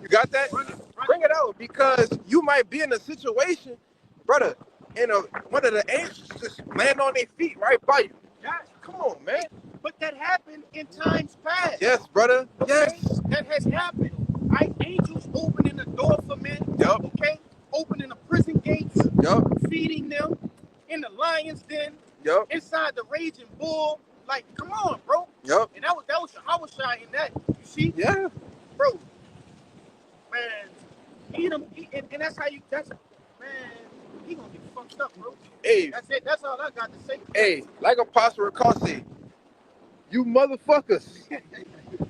You got that? Bring it out, because you might be in a situation, brother, and one of the angels just land on their feet right by you. Yes. Come on, man. But that happened in times past. Yes, brother. Okay? Yes. That has happened. Right? Angels opening the door for men. Yup. Okay? Opening the prison gates. Yup. Feeding them in the lion's den. Yup. Inside the raging bull. Like, come on, bro. Yup. And that was I was shy in that. You see? Yeah. Bro. Man. Eat them. And that's how you, man, he gonna get fucked up, bro. Hey. That's it. That's all I got to say. Hey, like Apostle Ricard said, you motherfuckers.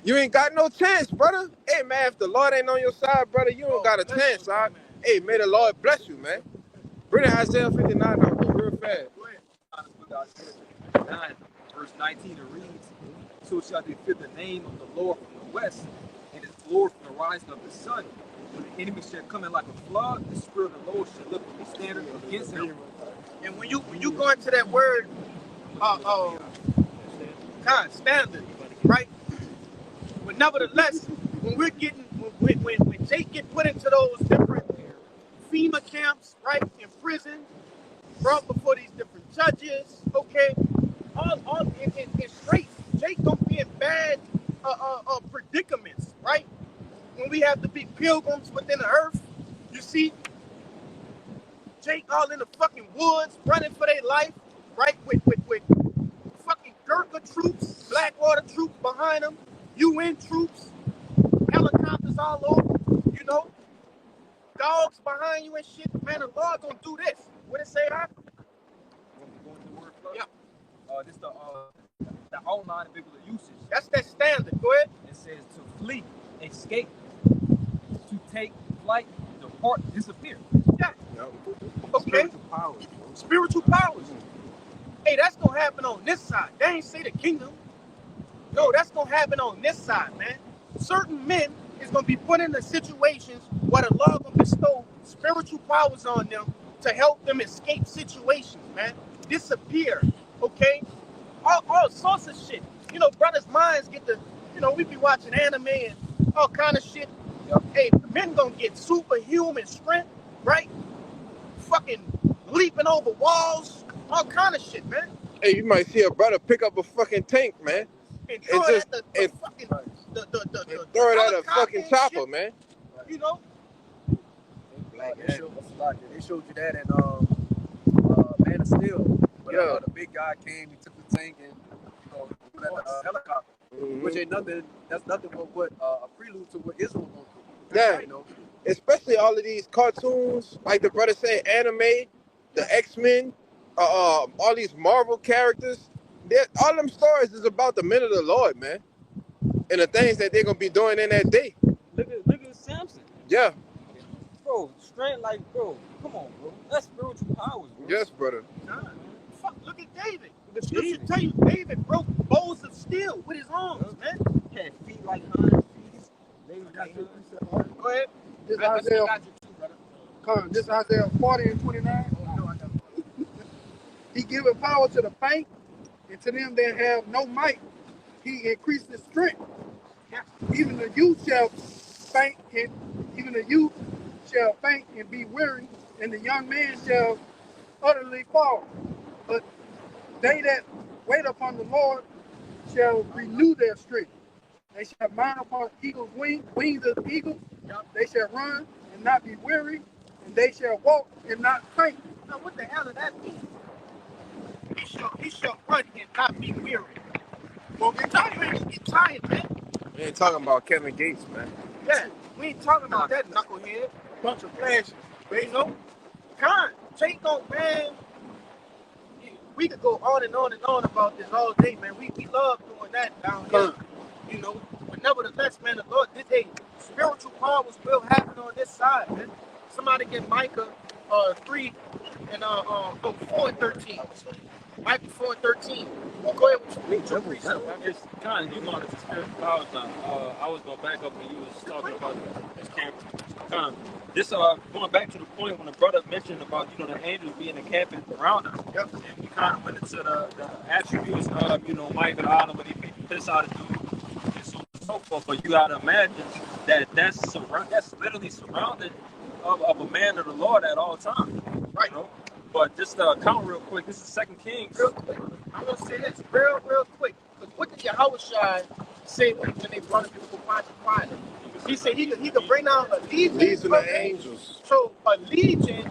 You ain't got no chance, brother. Hey, man, if the Lord ain't on your side, brother, you don't got a chance, son. Hey, may the Lord bless you, man. Bring it Isaiah 59 out there real fast. Go ahead. 9, verse 19, it reads, so shall they fear the name of the Lord from the west, and his glory from the rising of the sun. When the enemy shall come in like a flood, the Spirit of the Lord shall lift up a standard against him. And when you go into that word, standard, right? But nevertheless, when Jake get put into those different FEMA camps, right, in prison, brought before these different judges, okay, all in straight, Jake gonna be in bad predicaments, right? When we have to be pilgrims within the earth, you see, Jake all in the fucking woods, running for their life, right? With fucking Gurkha troops, Blackwater troops behind them, UN troops, helicopters all over, you know, dogs behind you and shit. Man, the Lord gonna do this. What it say, huh? Yeah. This the outline of biblical usage. That's that standard. Go ahead. It says to flee, escape, to take flight, depart, disappear. Yeah. Yep. Okay. Spiritual powers, bro. Spiritual powers. Hey, that's gonna happen on this side. They ain't say the kingdom. No, that's gonna happen on this side, man. Certain men is gonna be put in the situations where the Lord gonna bestow spiritual powers on them to help them escape situations, man. Disappear, okay? All sorts of shit. You know, brothers' minds get to, you know, we be watching anime and all kind of shit. Yep. Hey, men gonna get superhuman strength, right? Fucking leaping over walls, all kind of shit, man. Hey, you might see a brother pick up a fucking tank, man. And throw it at the fucking throw it at a helicopter fucking and chopper, shit, man. You know? They showed you that in Man of Steel. When the big guy came, he took the tank and threw it at the helicopter. Mm-hmm. Which ain't nothing. That's nothing but what a prelude to what Israel gonna do. Yeah. You know? Especially all of these cartoons, like the brother said, anime, the X-Men, all these Marvel characters. All them stories is about the men of the Lord, man, and the things that they're gonna be doing in that day. Look at Samson. Yeah. Bro, strength like, bro, come on, bro. That's spiritual powers, bro. Yes, brother. Nah. Fuck, look at David. The Look at scripture David. tell you David broke bowls of steel with his arms, man. He had feet like hinds, feet. Legs like hinds. Go ahead. This I Isaiah, got you too, brother. this Isaiah 40 and 29. Oh, no, I got you. He giveth power to the faint, and to them that have no might, he increased strength. Yeah. Even the youth shall faint, and be weary, and the young man shall utterly fall. But they that wait upon the Lord shall renew their strength. They shall mount upon eagle's wings of eagles. They shall run and not be weary, and they shall walk and not faint. Now, what the hell does that mean? He shall run and not be weary. Well, get tired, man. Get tired, man. We ain't talking about Kevin Gates, man. Yeah, we ain't talking about that knucklehead. Bunch of flashes. But you know, Jake on, man. We could go on and on and on about this all day, man. We love doing that down here, you know. But nevertheless, man, the Lord, this day, spiritual powers will happen on this side, man. Somebody get Micah 3 and 4 and 13. right before 13. Go ahead with your precept. It's kind of, you know, it's a spiritual power now. I was going to back up when you was talking about this camp. This going back to the point when the brother mentioned about, you know, the angels being encamping around us. Yep. And we kind of went into the attributes of, you know, Michael Island when he beat the piss out of dude and so on and so forth. But you got to imagine that that's literally surrounded of a man of the Lord at all times. Right. You know? But just count real quick. This is 2 Kings. Real quick. I'm going to say this real quick. Because what did Yahushua say when they brought him before Pilate? He said he could bring down a legion of angels. So a legion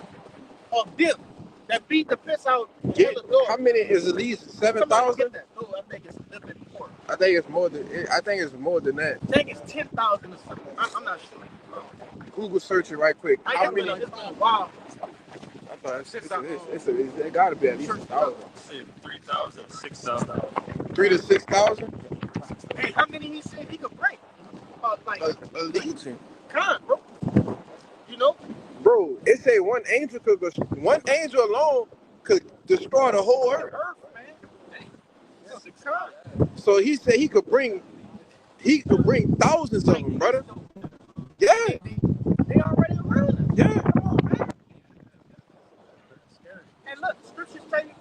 of them that beat the piss out of Yeah. the Lord. How many is at least 7,000? No, I think it's a little bit more. I think it's more than that. I think it's 10,000 or something. I'm not sure. Google search it right quick. How many? Wow. I thought it got to be at least 1,000. 3,000, 6,000. 3,000 to 6,000. Hey, how many he said he could bring? Like A legion. Con, bro. You know? Bro, it say one angel alone could destroy the whole earth. So he said he could bring thousands of them, brother. Yeah. They already around us. Yeah. Come on, man. And look, the scriptures tell you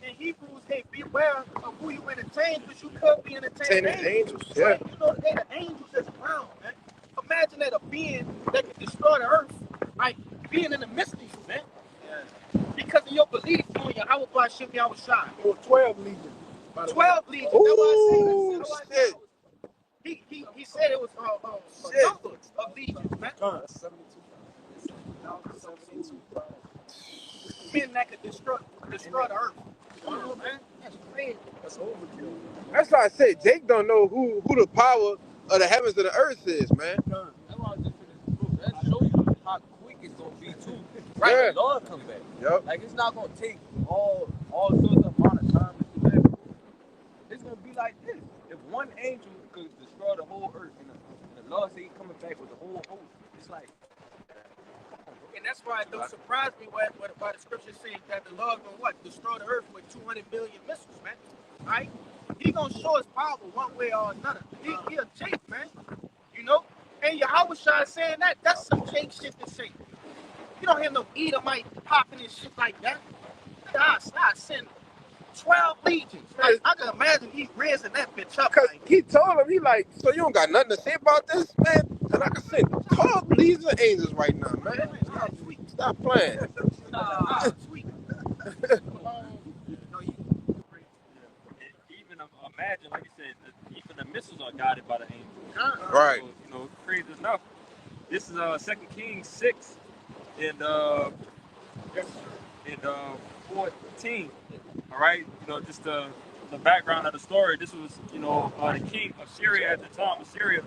in Hebrews, hey, beware of who you entertain, because you could be entertaining angels. Yeah. Like, you know, they the angels that's around, man. Imagine that a being that could destroy the earth, like being in the midst of you, man. Yeah. Because of your belief on your Yahweh Shem Yahweh Shai. Or 12 legions. 12 legions. Oh, shit. He said it was a number of legions, man. 72. Men that could destroy the earth. Oh, man, that's crazy. That's overkill. That's why I said Jake don't know who the power of the heavens and the earth is, man. That's why I just finished the book. That show you how quick it's gonna be too. Right, Yeah. the Lord come back. Yep. Like it's not gonna take all sorts of amount of time to do that. It's gonna be like this. If one angel could destroy the whole earth, and the Lord say He's coming back with the whole host, it's like. And that's why it don't surprise me why the scripture says that the Lord gonna destroy the earth with 200 billion missiles, man. Right? He gonna show his power one way or another. He a Jake, man. You know? And Yahushua saying that's some Jake shit to say. You don't hear no Edomite popping and shit like that. I send 12 legions. Like, I can imagine he raising that bitch up. Because like, he told him, he like, so you don't got nothing to say about this, man? And I can send 12 legions of angels right now, man. Stop playing. Sweet. Even imagine, like you said, even the missiles are guided by the angels. Right. So, you know, crazy enough. This is 2 Kings 6 and 14. All right, you know, just the background of the story. This was, you know, the king of Syria at the time of Syria.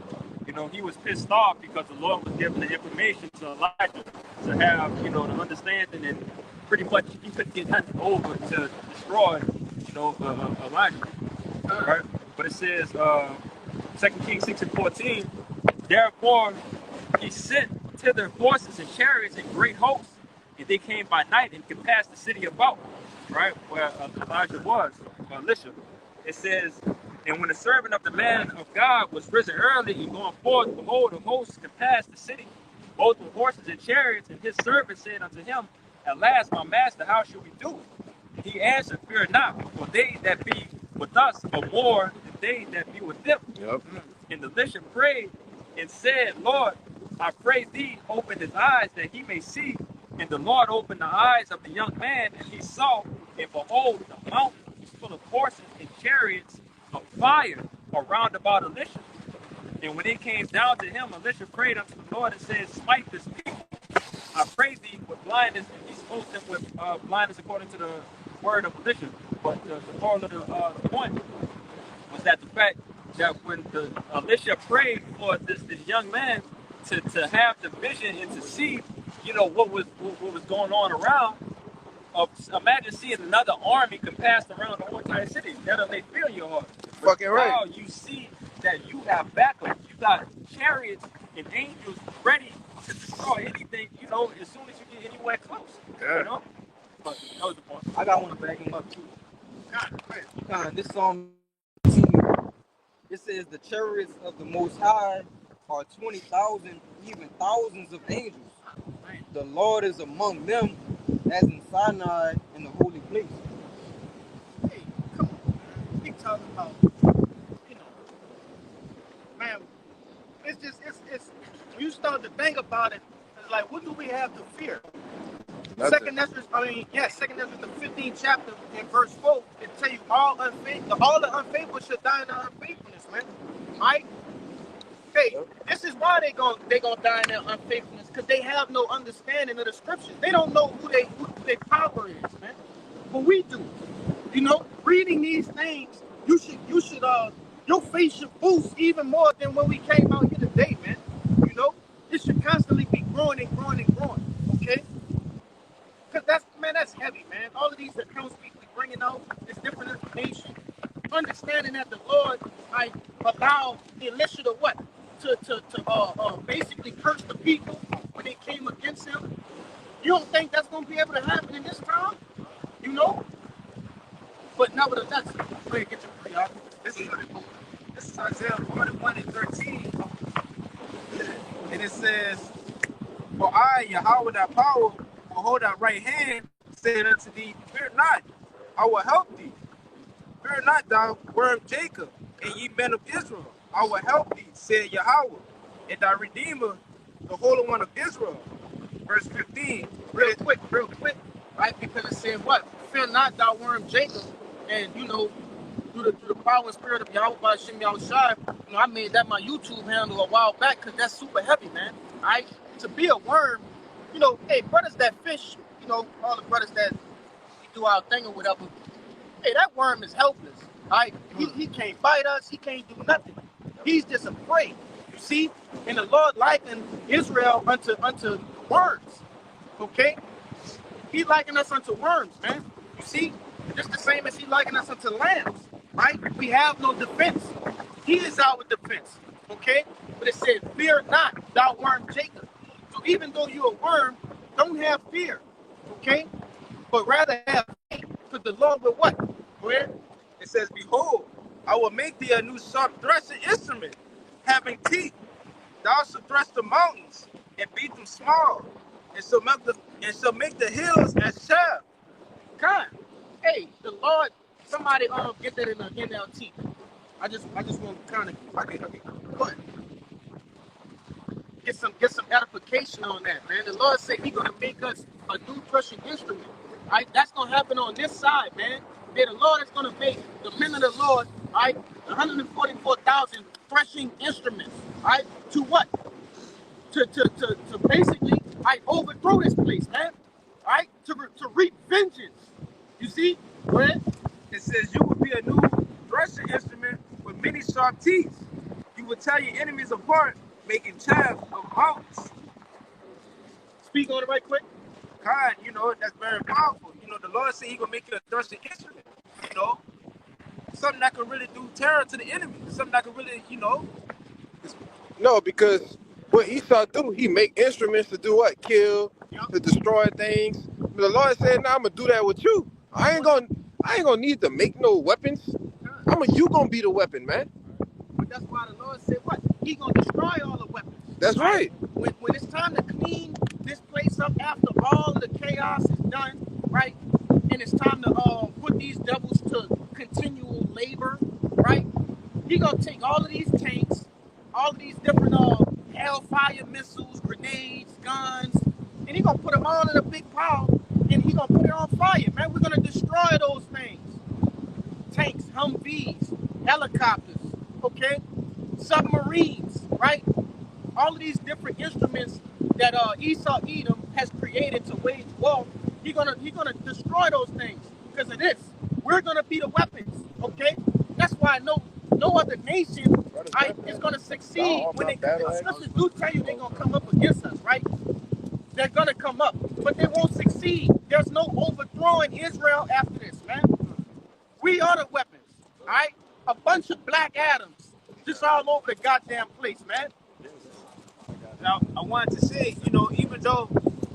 You know, he was pissed off because the Lord was giving the information to Elijah to have, you know, the understanding, and pretty much he couldn't get nothing over to destroy, you know, Elijah. All right, but it says 2 Kings 6 and 14. Therefore, he sent thither horses and chariots and great hosts, and they came by night and compassed the city about, right, where Elijah was, Elisha. It says, and when the servant of the man of God was risen early and going forth, behold, the hosts compassed the city, both with horses and chariots, and his servant said unto him, at last, my master, how shall we do it? He answered, fear not, for they that be with us are more than they that be with them. Yep. And Elisha prayed and said, Lord, I pray thee, open his eyes that he may see. And the Lord opened the eyes of the young man, and he saw, and behold, the mountain was full of horses and chariots of fire around about Elisha. And when it came down to him, Elisha prayed unto the Lord and said, smite this people, I pray thee, with blindness. And he smote them with blindness according to the word of Elisha. But the moral of the point was that the fact that when Elisha prayed for this young man to have the vision and to see, you know, what was going on around. Imagine seeing another army compassed around the whole entire city. That'll make feel your heart. Fucking right. Now you see that you have backup. You got chariots and angels ready to destroy anything, you know, as soon as you get anywhere close. Yeah. You know? But that was the point. I got one to back him up too. This Psalm 18, it says the chariots of the Most High are 20,000, even thousands of angels. The Lord is among them, as in Sinai in the holy place. Hey, come on, man. Keep talking about, man. It's when you start to think about it, it's like, what do we have to fear? Second Ezra, Second Ezra, the 15th chapter in verse 4, it tell you all the unfaithful should die in their unfaithfulness, man. Right? Hey, this is why they gonna die in their unfaithfulness, because they have no understanding of the scriptures. They don't know who their power is, man. But we do. Reading these things, you should your faith should boost even more than when we came out here today, man. It should constantly be growing and growing and growing, okay? Because that's heavy, man. All of these accounts we bringing out is different information. Understanding that the Lord allowed Elisha to what? To basically curse the people when they came against him. You don't think that's going to be able to happen in this time? But nevertheless, go ahead, get your free out. This is Isaiah 41 and 13. And it says, "For I, Yahweh thy power, will hold thy right hand, saying unto thee, Fear not, I will help thee. Fear not, thou worm Jacob, and ye men of Israel. I will help thee, said Yahweh, and thy Redeemer, the Holy One of Israel." Verse 15. Real quick, right? Because it said what? Fear not, thou worm Jacob, and through the power and spirit of Yahweh by Shem Yahushai, I made that my YouTube handle a while back because that's super heavy, man. All right? To be a worm, hey, brothers that fish, all the brothers that do our thing or whatever, hey, that worm is helpless. All right? He can't bite us. He can't do nothing. He's just afraid. You see? And the Lord likened Israel unto worms. Okay? He likened us unto worms, man. You see? Just the same as he likened us unto lambs. Right? We have no defense. He is our defense. Okay? But it said, "Fear not, thou worm Jacob." So even though you're a worm, don't have fear. Okay? But rather have faith. Because the Lord will what? Where? It says, "Behold, I will make thee a new sharp threshing instrument, having teeth. Thou shalt thresh the mountains and beat them small, and shall make the hills as chaff." God, hey, the Lord, somebody get that in the NLT. I just want to kind of okay. Go ahead. Get some edification on that, man. The Lord said He's gonna make us a new threshing instrument. Right? That's gonna happen on this side, man. The Lord is gonna make the men of the Lord, right, 144,000 threshing instruments, right? To what? To basically, overthrow this place, man. Right? To reap vengeance. You see? Where it says you will be a new threshing instrument with many sharp teeth. You will tear your enemies apart, making chaff of mountains. Speak on it right quick. God, that's very powerful. The Lord said He gonna make you a threshing instrument. Something that can really do terror to the enemy. Something that can really, No, because what Esau do, he make instruments to do what? Kill, to destroy things. The Lord said, "Nah, I'm gonna do that with you. I ain't gonna need to make no weapons. You gonna be the weapon, man." But that's why the Lord said what? He gonna destroy all the weapons. That's right. When it's time to clean this place up after all of the chaos is done, right? And it's time to put these devils to continual labor, right? He gonna take all of these tanks, all of these different hellfire missiles, grenades, guns, and he gonna put them all in a big pile, and he gonna put it on fire, man. We're gonna destroy those things. Tanks, Humvees, helicopters, okay, submarines, right? All of these different instruments that Esau Edom has created to wage war. He's gonna destroy those things because of this. We're gonna be the weapons, okay? That's why no other nation is gonna succeed when the scriptures do tell you they're gonna come up against us, right? They're gonna come up, but they won't succeed. There's no overthrowing Israel after this, man. We are the weapons, all right? A bunch of Black Adams just all over the goddamn place, man. Now, I wanted to say, even though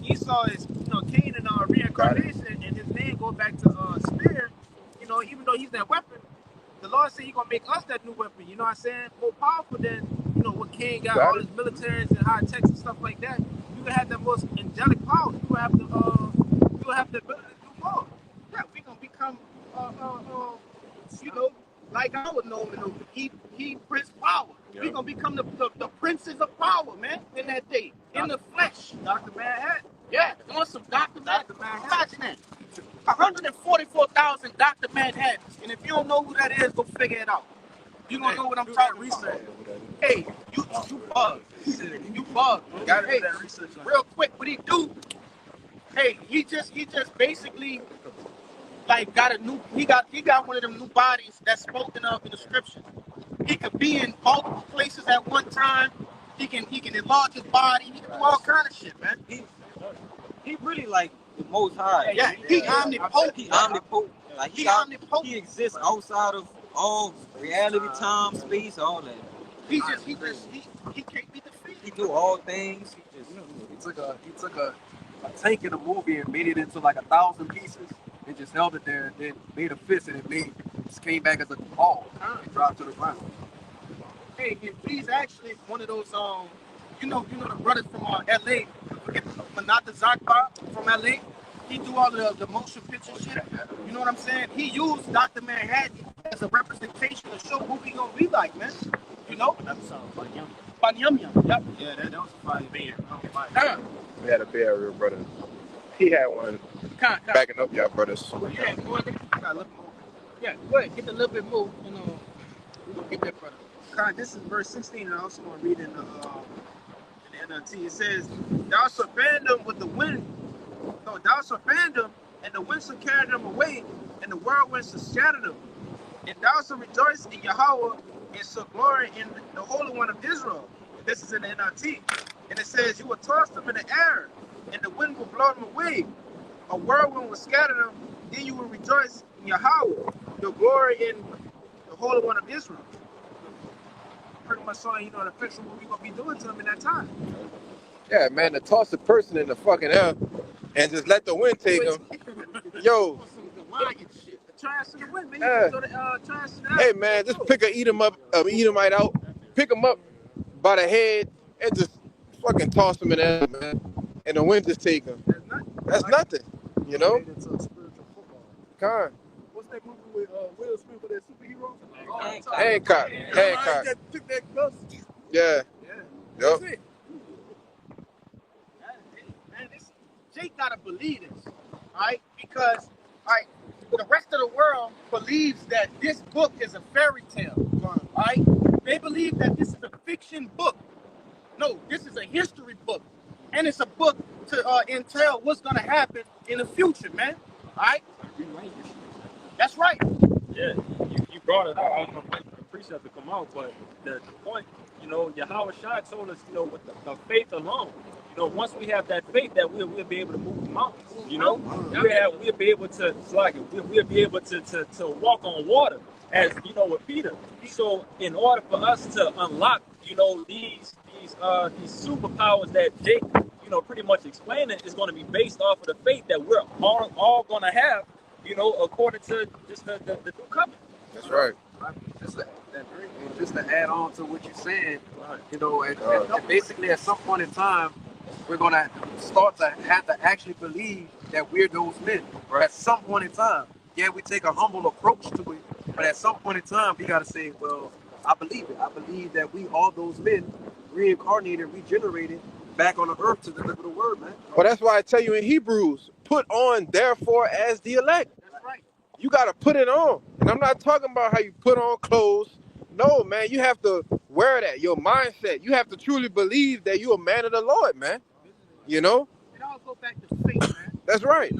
Esau is, Cain and reincarnation, and his name goes back to Spear, even though he's that weapon, the Lord said He gonna make us that new weapon. You know what I'm saying? More powerful than what Cain got, all his militaries and high techs and stuff like that. You gonna have the most angelic powers. You gonna have the ability to do more. Yeah, we gonna become like our nominal. He Prince Power. Yeah. We gonna become the princes of power, man, in that day, in the flesh. Dr. Manhattan. Yeah, on some Dr. Manhattan. Imagine that. 144,000 Dr. Manhattans. And if you don't know who that is, go figure it out. You don't know what I'm talking about. Hey, you bug. You bug. Hey, real quick, what he do? Hey, he just basically like got a new. He got one of them new bodies that's spoken of in the scripture. He could be in multiple places at one time. He can enlarge his body. He can do all kind of shit, man. He really like the Most High. Yeah, he omnipotent. He omnipotent. Like He omnipotent. He exists outside of all reality, time, space, all that. He can't be defeated. He do all things. He took a tank in a movie and made it into like 1,000 pieces and just held it there and then made a fist and it just came back as a ball and dropped to the ground. Hey, and he's actually one of those the brothers from LA, Manata Zakbar from LA. He do all the motion picture shit. You know what I'm saying? He used Dr. Manhattan as a representation to show who we gonna be like, man. You know? Banyam. Yep. Yeah, that was a fine beer. We had a Bay Area brother. He had one backing up y'all brothers. Yeah, go ahead. Yeah, go ahead. Get a little bit more. We're gonna get that brother. This is verse 16, and I also want to read in the NLT. It says, "Thou shalt fan them with the wind. No, thou shalt fan them, and the wind shall carry them away, and the whirlwind shall scatter them. And thou shalt rejoice in Yahweh, and shall glory in the Holy One of Israel." This is in the NLT. And it says, "You will toss them in the air, and the wind will blow them away. A whirlwind will scatter them. Then you will rejoice in Yahweh, your glory in the Holy One of Israel." Pretty much showing, the picture of what we're going to be doing to them in that time. Yeah, man, to toss a person in the fucking air and just let the wind take them. Yo. Trash in the wind, man. Trash in the air. Hey, man, just pick a Edomite out, pick him up by the head, and just fucking toss him in the air, man. And the wind just take him. That's nothing, you know? Made it into a spiritual football. Con. What's that movie with Will Smith with that superhero? Hancock. That took that bus. Yeah. Yeah. Yep. That's it. Man, Jake gotta believe this, all right? Because, all right, the rest of the world believes that this book is a fairy tale, all right? They believe that this is a fiction book. No, this is a history book, and it's a book to entail what's gonna happen in the future, man. All right? That's right. Yeah, you brought it out. I don't know when the precept to come out, but the point, Yahweh Shai told us, with the faith alone, once we have that faith, that we'll be able to move mountains. We'll be able to we'll be able to walk on water, as with Peter. So in order for us to unlock, these superpowers that Jake, pretty much explaining, is going to be based off of the faith that we're all going to have, according to just the new covenant. That's right. Just to add on to what you're saying, and basically at some point in time, we're going to start to have to actually believe that we're those men. Right. At some point in time. Yeah, we take a humble approach to it, but at some point in time, we got to say, well, I believe it. I believe that we are those men, reincarnated, regenerated, back on the earth to deliver the word, man. Well, that's why I tell you in Hebrews, put on, therefore, as the elect. That's right. You got to put it on. And I'm not talking about how you put on clothes. No, man, you have to wear that, your mindset. You have to truly believe that you're a man of the Lord, man. It all goes back to faith, man. That's right. You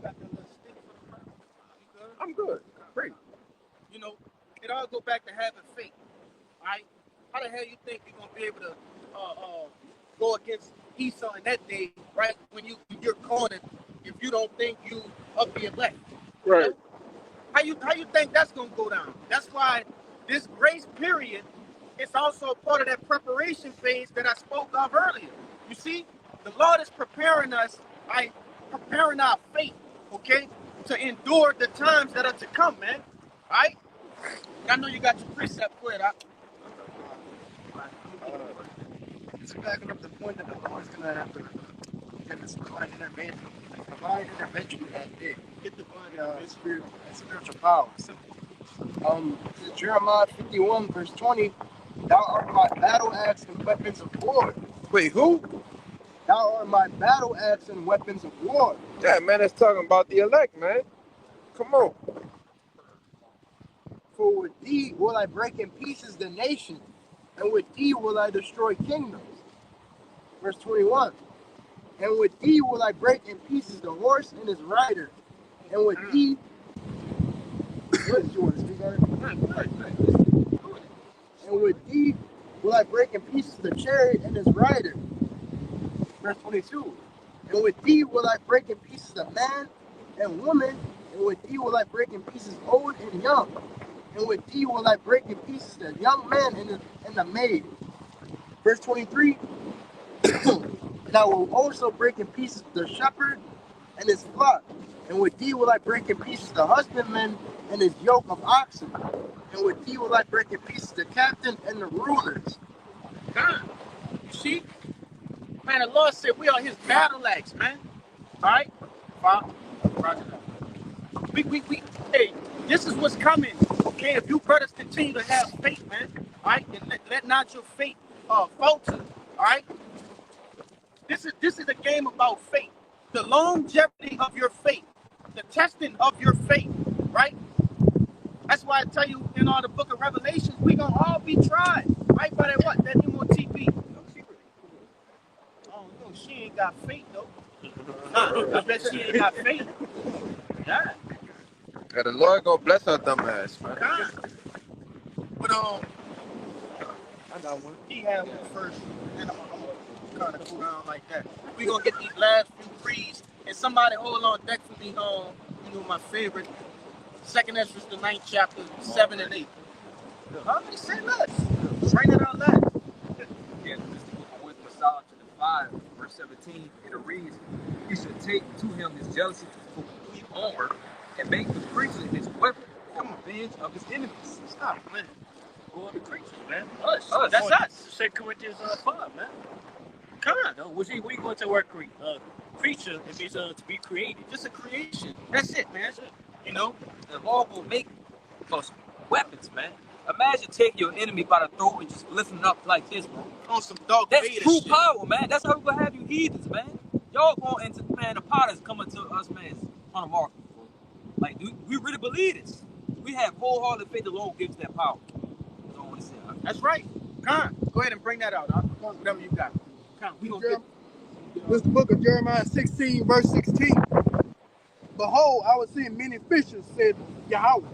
got the little stick for the front. You good? I'm good. Great. It all goes back to having faith, all right? How the hell you think you're going to be able to go against Esau in that day, right, when you're cornered, if you don't think you of the elect? Right. How you think that's going to go down? That's why this grace period is also a part of that preparation phase that I spoke of earlier. You see, the Lord is preparing us, right, preparing our faith, okay, to endure the times that are to come, man, right? I know you got your precept for it. It's backing up the point that the Lord's gonna have to get this divine intervention. Divine intervention that day. Get divine spiritual power. Jeremiah 51 verse 20. Thou art my battle axe and weapons of war. Wait, who? Thou art my battle axe and weapons of war. Yeah, man, it's talking about the elect, man. Come on. For with thee will I break in pieces the nation, and with thee will I destroy kingdoms. Verse 21. And with thee will I break in pieces the horse and his rider, and with thee. What did you want to speak on it? And with thee will I break in pieces the chariot and his rider. Verse 22. And with thee will I break in pieces the man and woman, and with thee will I break in pieces old and young. And with thee will I break in pieces the young man and the maid. Verse 23. And I will also break in pieces the shepherd and his flock. And with thee will I break in pieces the husbandman and his yoke of oxen. And with thee will I break in pieces the captain and the rulers. God, you see? Man, the Lord said we are his battle axe, man. All right? Roger that. Hey, this is what's coming. Okay, if you brothers continue to have faith, man, all right, and let not your faith falter, all right? This is a game about faith. The longevity of your faith, the testing of your faith, right? That's why I tell you in all the book of Revelations, we gonna all be tried, right? By that what? That MOTB. Oh no, she ain't got faith though. I bet she ain't got faith. Yeah. Yeah, the Lord gonna bless her dumb ass, man. But I got one. He had one first, and I'm gonna kind of cool down like that. We gonna get these last few breeds, and somebody hold on deck for me. My favorite, 2nd Ezra, the 9th chapter, 7 and 8. How many say less? Bring it out last. Yeah, this is the book of Wisdom, Psalm 5, verse 17. It reads, "He should take to him his jealousy for complete armor, and make the creature his weapon for revenge of his enemies." Stop, man. Who are the creatures, man? Us. Us. That's us. 2 Corinthians 5, man. Come on. No, we going to work creature. It means to be created. Just a creation. That's it, man. That's it. You know, the Lord will make us weapons, man. Imagine taking your enemy by the throat and just lifting up like this, man. On some dog That's Vader true shit. power, man. That's how we're gonna have you heathens, man. Y'all going into, man, the potters coming to us, man, on the market. Like, we really believe this. We have wholehearted faith the Lord gives that power. That's all I want to say. That's right. Con, go ahead and bring that out. Whatever you got. Con, we gonna get. This is the book of Jeremiah 16, verse 16. Behold, I was seeing many fishers, said Yahweh,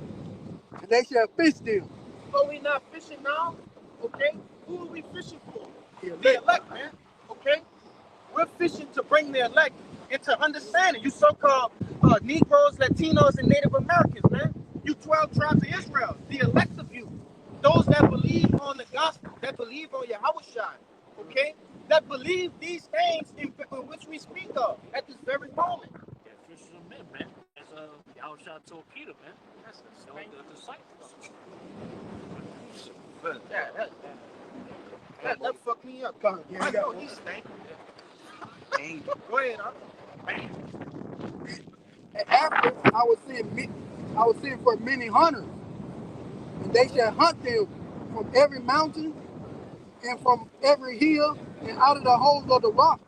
and they shall fish them. But we not fishing now, okay? Who are we fishing for? The The elect, man. Okay? We're fishing to bring the elect into understanding. You so-called Negroes, Latinos, and Native Americans, man. You 12 tribes of Israel, the elect of you. Those that believe on the gospel, that believe on Yahushua, okay? That believe these things in which we speak of at this very moment. Yeah, fishers of men, man. As Yahushua told Peter, man. That's the disciples. Yeah, that fucked me up. Come on, I know he stank. Go ahead, huh? And after I was seeing for many hunters, and they shall hunt them from every mountain and from every hill and out of the holes of the rocks.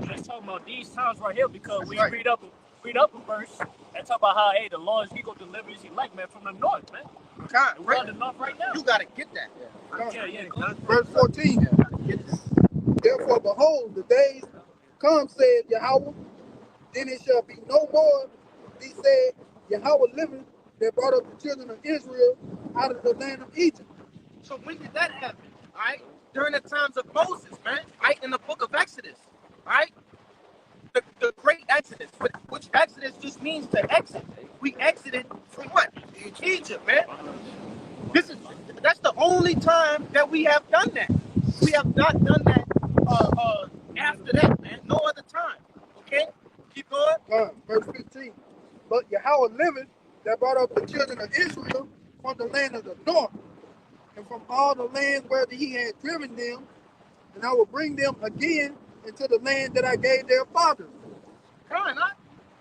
Let's talk about these times right here because That's we right. read up a verse and talk about how the Lord he gonna deliver his elect, man, from the north, man. Con, We're on the north right now. you gotta get that. Yeah. Verse 14. Get this. Therefore, behold, the days come, said Yahweh, then it shall be no more, he said, Yahweh living, that brought up the children of Israel out of the land of Egypt. So when did that happen? All right, during the times of Moses, man. Right in the book of Exodus. All right, the great Exodus, which Exodus just means to exit. We exited from what? Egypt, man. That's the only time that we have done that. We have not done that after that, man. No other time. Okay, keep going. Verse 15. but Yahweh liveth, that brought up the children of Israel from the land of the north, and from all the lands where he had driven them, and I will bring them again into the land that I gave their fathers. Kind of.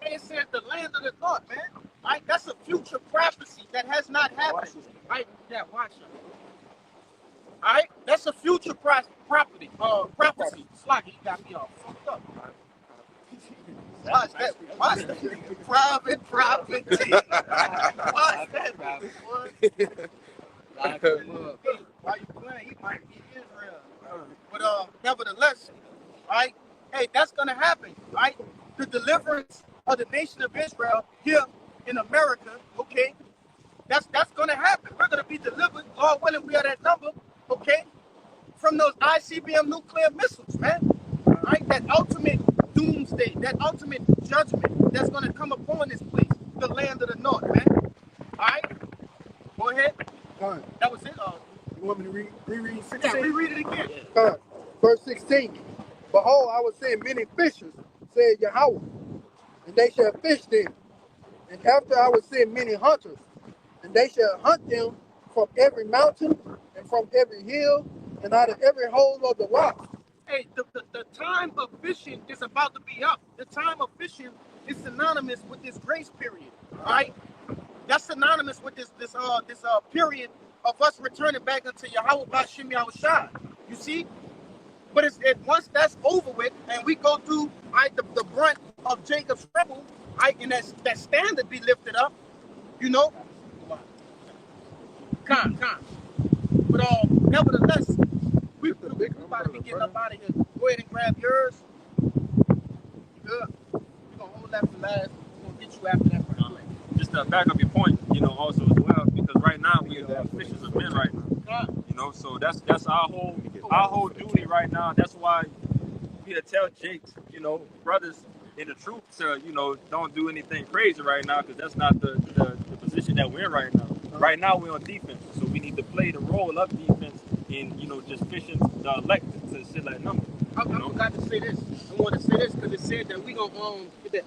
It said the land of the north, man. Right? That's a future prophecy that has not happened. Right? Yeah, watch it. All right? That's a future prophecy. Sluggy, you got me all fucked up. Watch that. Watch that. Private property. Watch that, boy. Why you playing? He might be Israel. But nevertheless, right? Hey, that's gonna happen, right? The deliverance of the nation of Israel here in America, okay? That's gonna happen. We're gonna be delivered, Lord willing, we are that number, okay? From those ICBM nuclear missiles, man. Right? That ultimate doomsday, that ultimate judgment that's gonna come upon this place, the land of the north, man. All right? Go ahead. That was it. You want me to reread 16? Yeah, reread it again. Verse 16. Behold, I will send many fishers, said Yahweh, and they shall fish them. And after I will send many hunters, and they shall hunt them from every mountain and from every hill and out of every hole of the rock. Hey, the time of fishing is about to be up. The time of fishing is synonymous with this grace period, right? That's synonymous with this period of us returning back unto Yahweh Bashim Yahushua. You see? But once that's over with, and we go through the brunt of Jacob's trouble, and that standard be lifted up, you know. Come. But nevertheless, we about to be getting up out of here. Go ahead and grab yours. Good. We're gonna hold that for last. We're gonna get you after that. Just to back up your point, also as well, because right now we are fishers of men right now. So that's our whole duty right now. That's why we tell Jakes, brothers in the truth to, don't do anything crazy right now, because that's not the position that we're in right now. Right now we're on defense, so we need to play the role of defense in, just fishing the elect to sit like number. I forgot to say this. I want to say this because it said that we gonna get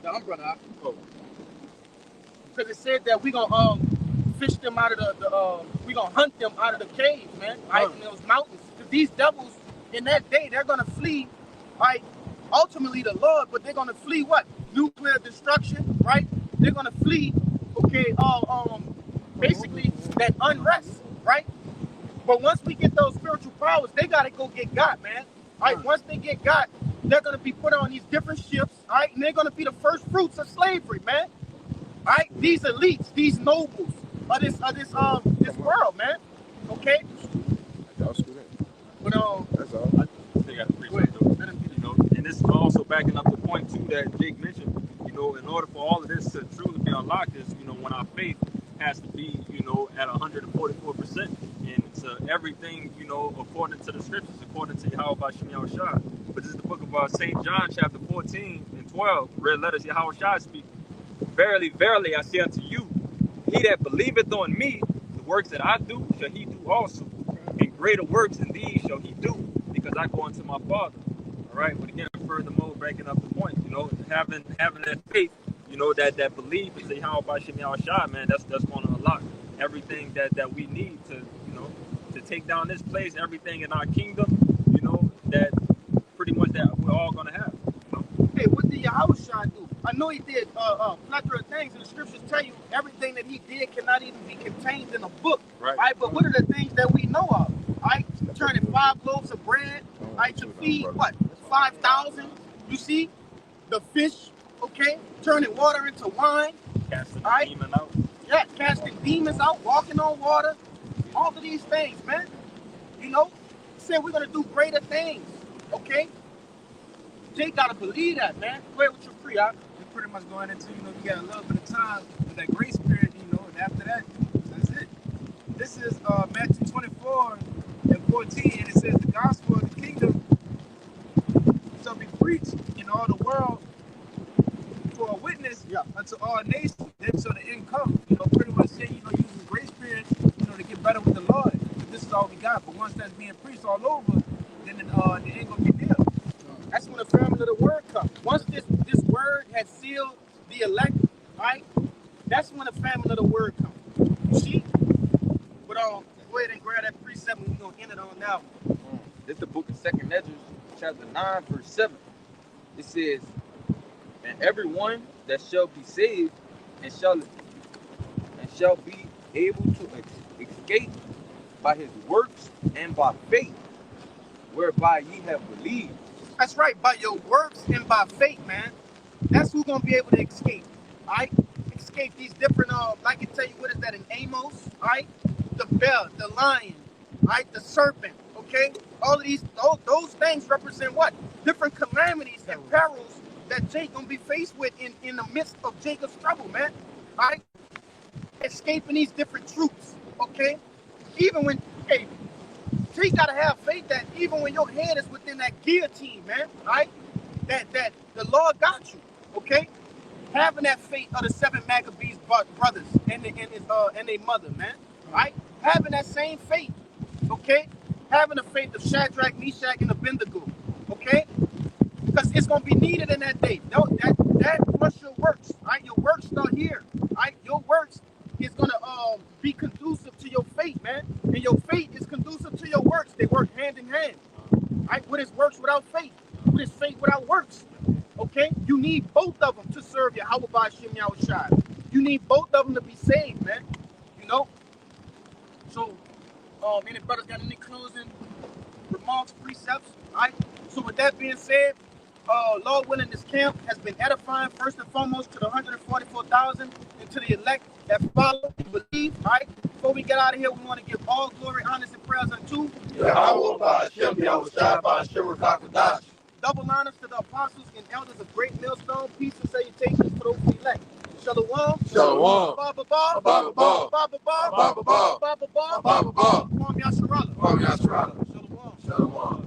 the umbrella out. Oh. Because it said that we gonna fish them out of we gonna hunt them out of the caves, man, right, in those mountains. Because these devils in that day, they're gonna flee, right? Ultimately the Lord, but they're gonna flee what? Nuclear destruction, right? They're gonna flee, okay, basically that unrest, right? But once we get those spiritual powers, they gotta go get God, man. All right, once they get God, they're gonna be put on these different ships, all right, and they're gonna be the first fruits of slavery, man. All right, these elites, these nobles of this world, man. Okay. But that's all. I think I appreciate it. And this is also backing up the point too that Jake mentioned. In order for all of this to truly be unlocked, is when our faith has to be at 144%, and to everything according to the scriptures, according to Yahweh Shem Yahushua. But this is the book of St. John, chapter 14 and 12. Red letters Yahushua speak. Verily, verily, I say unto you, he that believeth on me, the works that I do, shall he do also. And greater works than these shall he do, because I go unto my Father. All right, but again, furthermore, breaking up the point, having that faith, that belief in Yahweh Bashim Yahushua, man, that's going to unlock everything that we need to, to take down this place, everything in our kingdom, that pretty much that we're all going to have. Hey, what did Yahushua do? I know he did a plethora of things, and the scriptures tell you everything that he did cannot even be contained in a book. Right? But what are the things that we know of? Right? Turning 5 loaves of bread, right, to feed what? 5,000. You see? The fish, okay? Turning water into wine. Casting right? demons out. Yeah, casting demons out, walking on water. All of these things, man. Said we're gonna do greater things. Okay? Jake gotta believe that, man. Go ahead with your pre op. We're pretty much going into, you got a little bit of time with that grace period, and after that, that's it. This is Matthew 24 and 14, and it says the gospel of the kingdom shall be preached in all the world for a witness unto all nations. Then so the end comes. Pretty much saying, using grace period, to get better with the Lord. This is all we got. But once that's being preached all over, then the end gonna get there. That's when the family of the word comes. Once this word has sealed the elect right? That's when the family of the word comes. You see? But go ahead and grab that precept and we're gonna end it on now. This is the book of 2nd Ezra, chapter 9, verse 7. It says, and everyone that shall be saved and shall be able to escape by his works and by faith, whereby ye have believed. That's right, by your works and by faith, man. That's who's gonna be able to escape. Alright? Escape these different I can tell you what is that in Amos, alright? The bear, the lion, alright, the serpent, okay? All of these those things represent what? Different calamities and perils that Jake gonna be faced with in the midst of Jacob's trouble, man. Alright? Escaping these different troops, okay? Even when, hey, so you gotta have faith that even when your head is within that guillotine, man, right? That the Lord got you, okay? Having that faith of the 7 Maccabees brothers and their mother, man, right? Having that same faith, okay? Having the faith of Shadrach, Meshach, and Abednego, okay? Because it's gonna be needed in that day. That plus your works, right? Your works start here, right? Your works is gonna be conducive to your faith, man. And your faith is conducive to your works. They work hand in hand. Right? What is works without faith? What is faith without works? Okay? You need both of them to serve Yahweh B'Shem Yahushua. You need both of them to be saved, man. You know? So, any brothers got any closing remarks, precepts? Right? So with that being said, Lord willing, this camp has been edifying first and foremost to the 144,000 and to the elect that follow and believe. Right? Before we get out of here, we want to give all glory, honors, and prayers unto Yahweh B'Shem Yahushua B'Shem Rakadash. double honors to the apostles and elders of Great Millstone. Peace and salutations for those who elect. Shalom. Shalom. Baba Ba. Baba Ba. Baba Ba. Baba Ba. Baba Ba. Baba Ba. Kwam Yasharala. Kwam Yasharala. Shalom. Shalom.